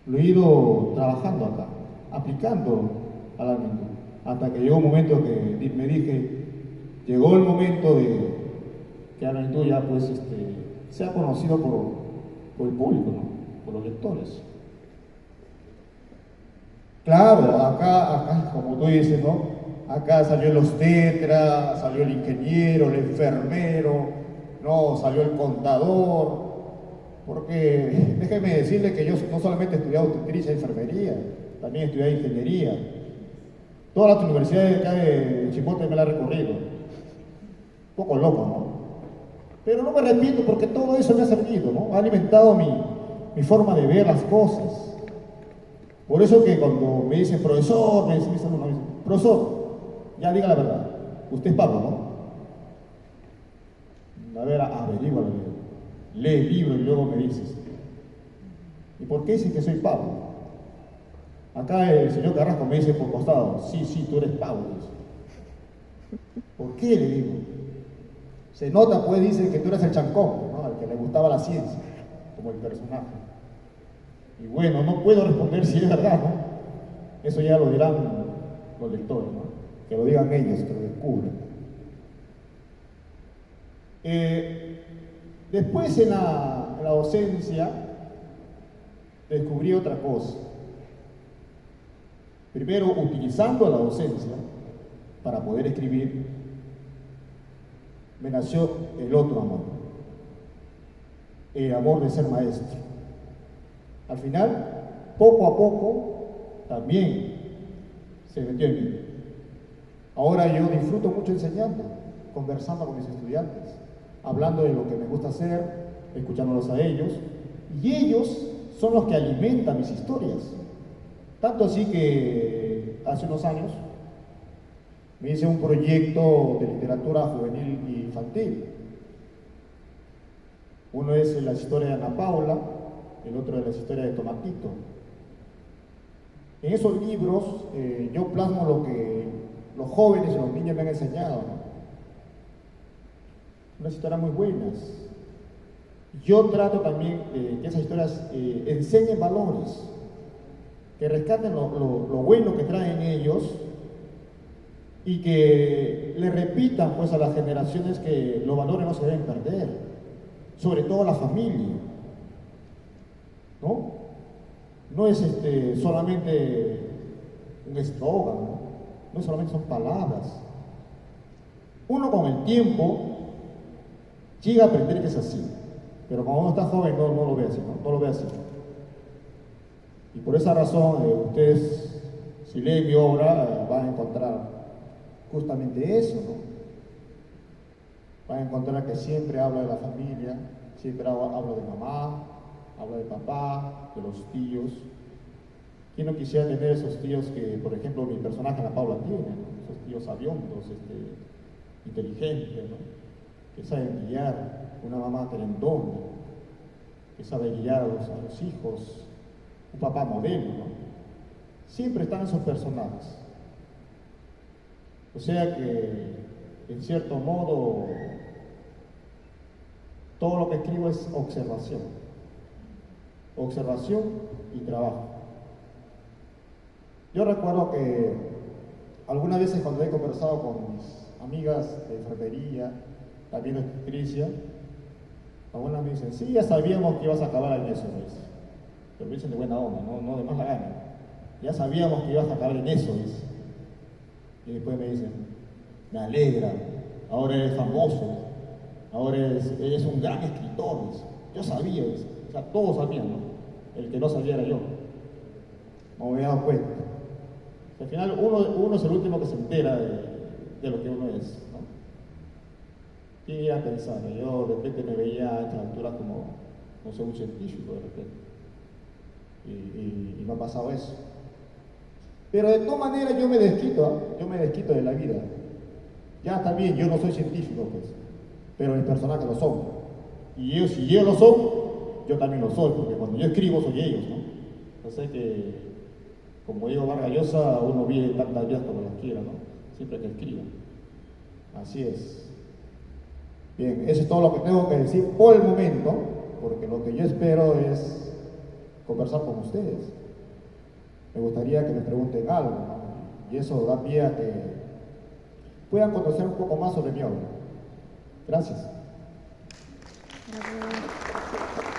lo he ido trabajando acá, aplicando al Almendú. Hasta que llegó un momento que me dije, llegó el momento de que Almendú ya pues sea conocido por el público, ¿no? Por los lectores. Claro, acá, como tú dices, ¿no? Acá salió el obstetra, salió el ingeniero, el enfermero, ¿no? Salió el contador, porque déjeme decirle que yo no solamente he estudiado obstetricia y enfermería, también he estudiado ingeniería. Todas las universidades de acá de Chimbote me la he recorrido. Un poco loco, ¿no? Pero no me arrepiento porque todo eso me ha servido, ¿no? Ha alimentado mi forma de ver las cosas. Por eso que cuando me dicen profesor, me dicen, profesor, ya diga la verdad, usted es Pablo, ¿no? A ver, averígualo, lee el libro y luego me dices. ¿Y por qué dicen que soy Pablo? Acá el señor Carrasco me dice por costado, sí, tú eres Pablo. ¿Por qué? Le digo. Se nota, pues, dice que tú eres el chancón, ¿no? Al que le gustaba la ciencia, como el personaje. Y bueno, no puedo responder si es verdad, ¿no? Eso ya lo dirán los lectores, ¿no? Que lo digan ellos, que lo descubran. Después en la docencia descubrí otra cosa. Primero, utilizando la docencia para poder escribir, me nació el otro amor, el amor de ser maestro. Al final, poco a poco, también se metió en mí. Ahora yo disfruto mucho enseñando, conversando con mis estudiantes, hablando de lo que me gusta hacer, escuchándolos a ellos, y ellos son los que alimentan mis historias. Tanto así que hace unos años me hice un proyecto de literatura juvenil e infantil. Uno es la historia de Ana Paula, el otro es la historia de Tomatito. En esos libros yo plasmo lo que los jóvenes y los niños me han enseñado, ¿no? Unas historias muy buenas. Yo trato también que esas historias enseñen valores, que rescaten lo bueno que traen ellos y que le repitan pues a las generaciones que los valores no se deben perder, sobre todo la familia, ¿no? No es solamente un eslogan, ¿no? No solamente son palabras. Uno con el tiempo llega a aprender que es así, pero cuando uno está joven no lo ve así, ¿no? No lo ve así. Y por esa razón, ustedes, si leen mi obra, van a encontrar justamente eso, ¿no? Van a encontrar que siempre hablo de la familia, siempre hablo de mamá, hablo de papá, de los tíos. ¿Quién no quisiera tener esos tíos que, por ejemplo, mi personaje Ana Paula tiene, ¿no? Esos tíos sabiondos, inteligentes, ¿no? Que saben guiar, una mamá querendona, que sabe guiar a los hijos, un papá modelo, ¿no? Siempre están esos personajes. O sea que, en cierto modo, todo lo que escribo es observación. Observación y trabajo. Yo recuerdo que algunas veces cuando he conversado con mis amigas de enfermería, también de obstetricia, algunas me dicen, sí, ya sabíamos que ibas a acabar en eso, ¿ves? Pero me dicen de buena onda, no de mala gana. Ya sabíamos que ibas a acabar en eso, ¿ves? Y después me dicen, me alegra, ahora eres famoso, ahora eres un gran escritor, ¿ves? Yo sabía, ¿ves? O sea, todos sabían, ¿no? El que no sabía era yo. No me había dado cuenta. Al final uno es el último que se entera de lo que uno es, ¿no? ¿Quién iba a pensar? Yo de repente me veía a esta altura como, no sé, un científico de repente. Y me ha pasado eso. Pero de todas maneras yo me desquito de la vida. Ya también yo no soy científico, pues, pero mis personajes lo son. Y ellos, si ellos lo son, yo también lo soy, porque cuando yo escribo soy ellos, ¿no? Entonces que, como digo Vargas Llosa, uno vive tantas vidas como las quiera, ¿no? Siempre que escriba. Así es. Bien, eso es todo lo que tengo que decir por el momento, porque lo que yo espero es conversar con ustedes. Me gustaría que me pregunten algo, ¿no? Y eso da pie a que puedan conocer un poco más sobre mi obra. Gracias. Bravo.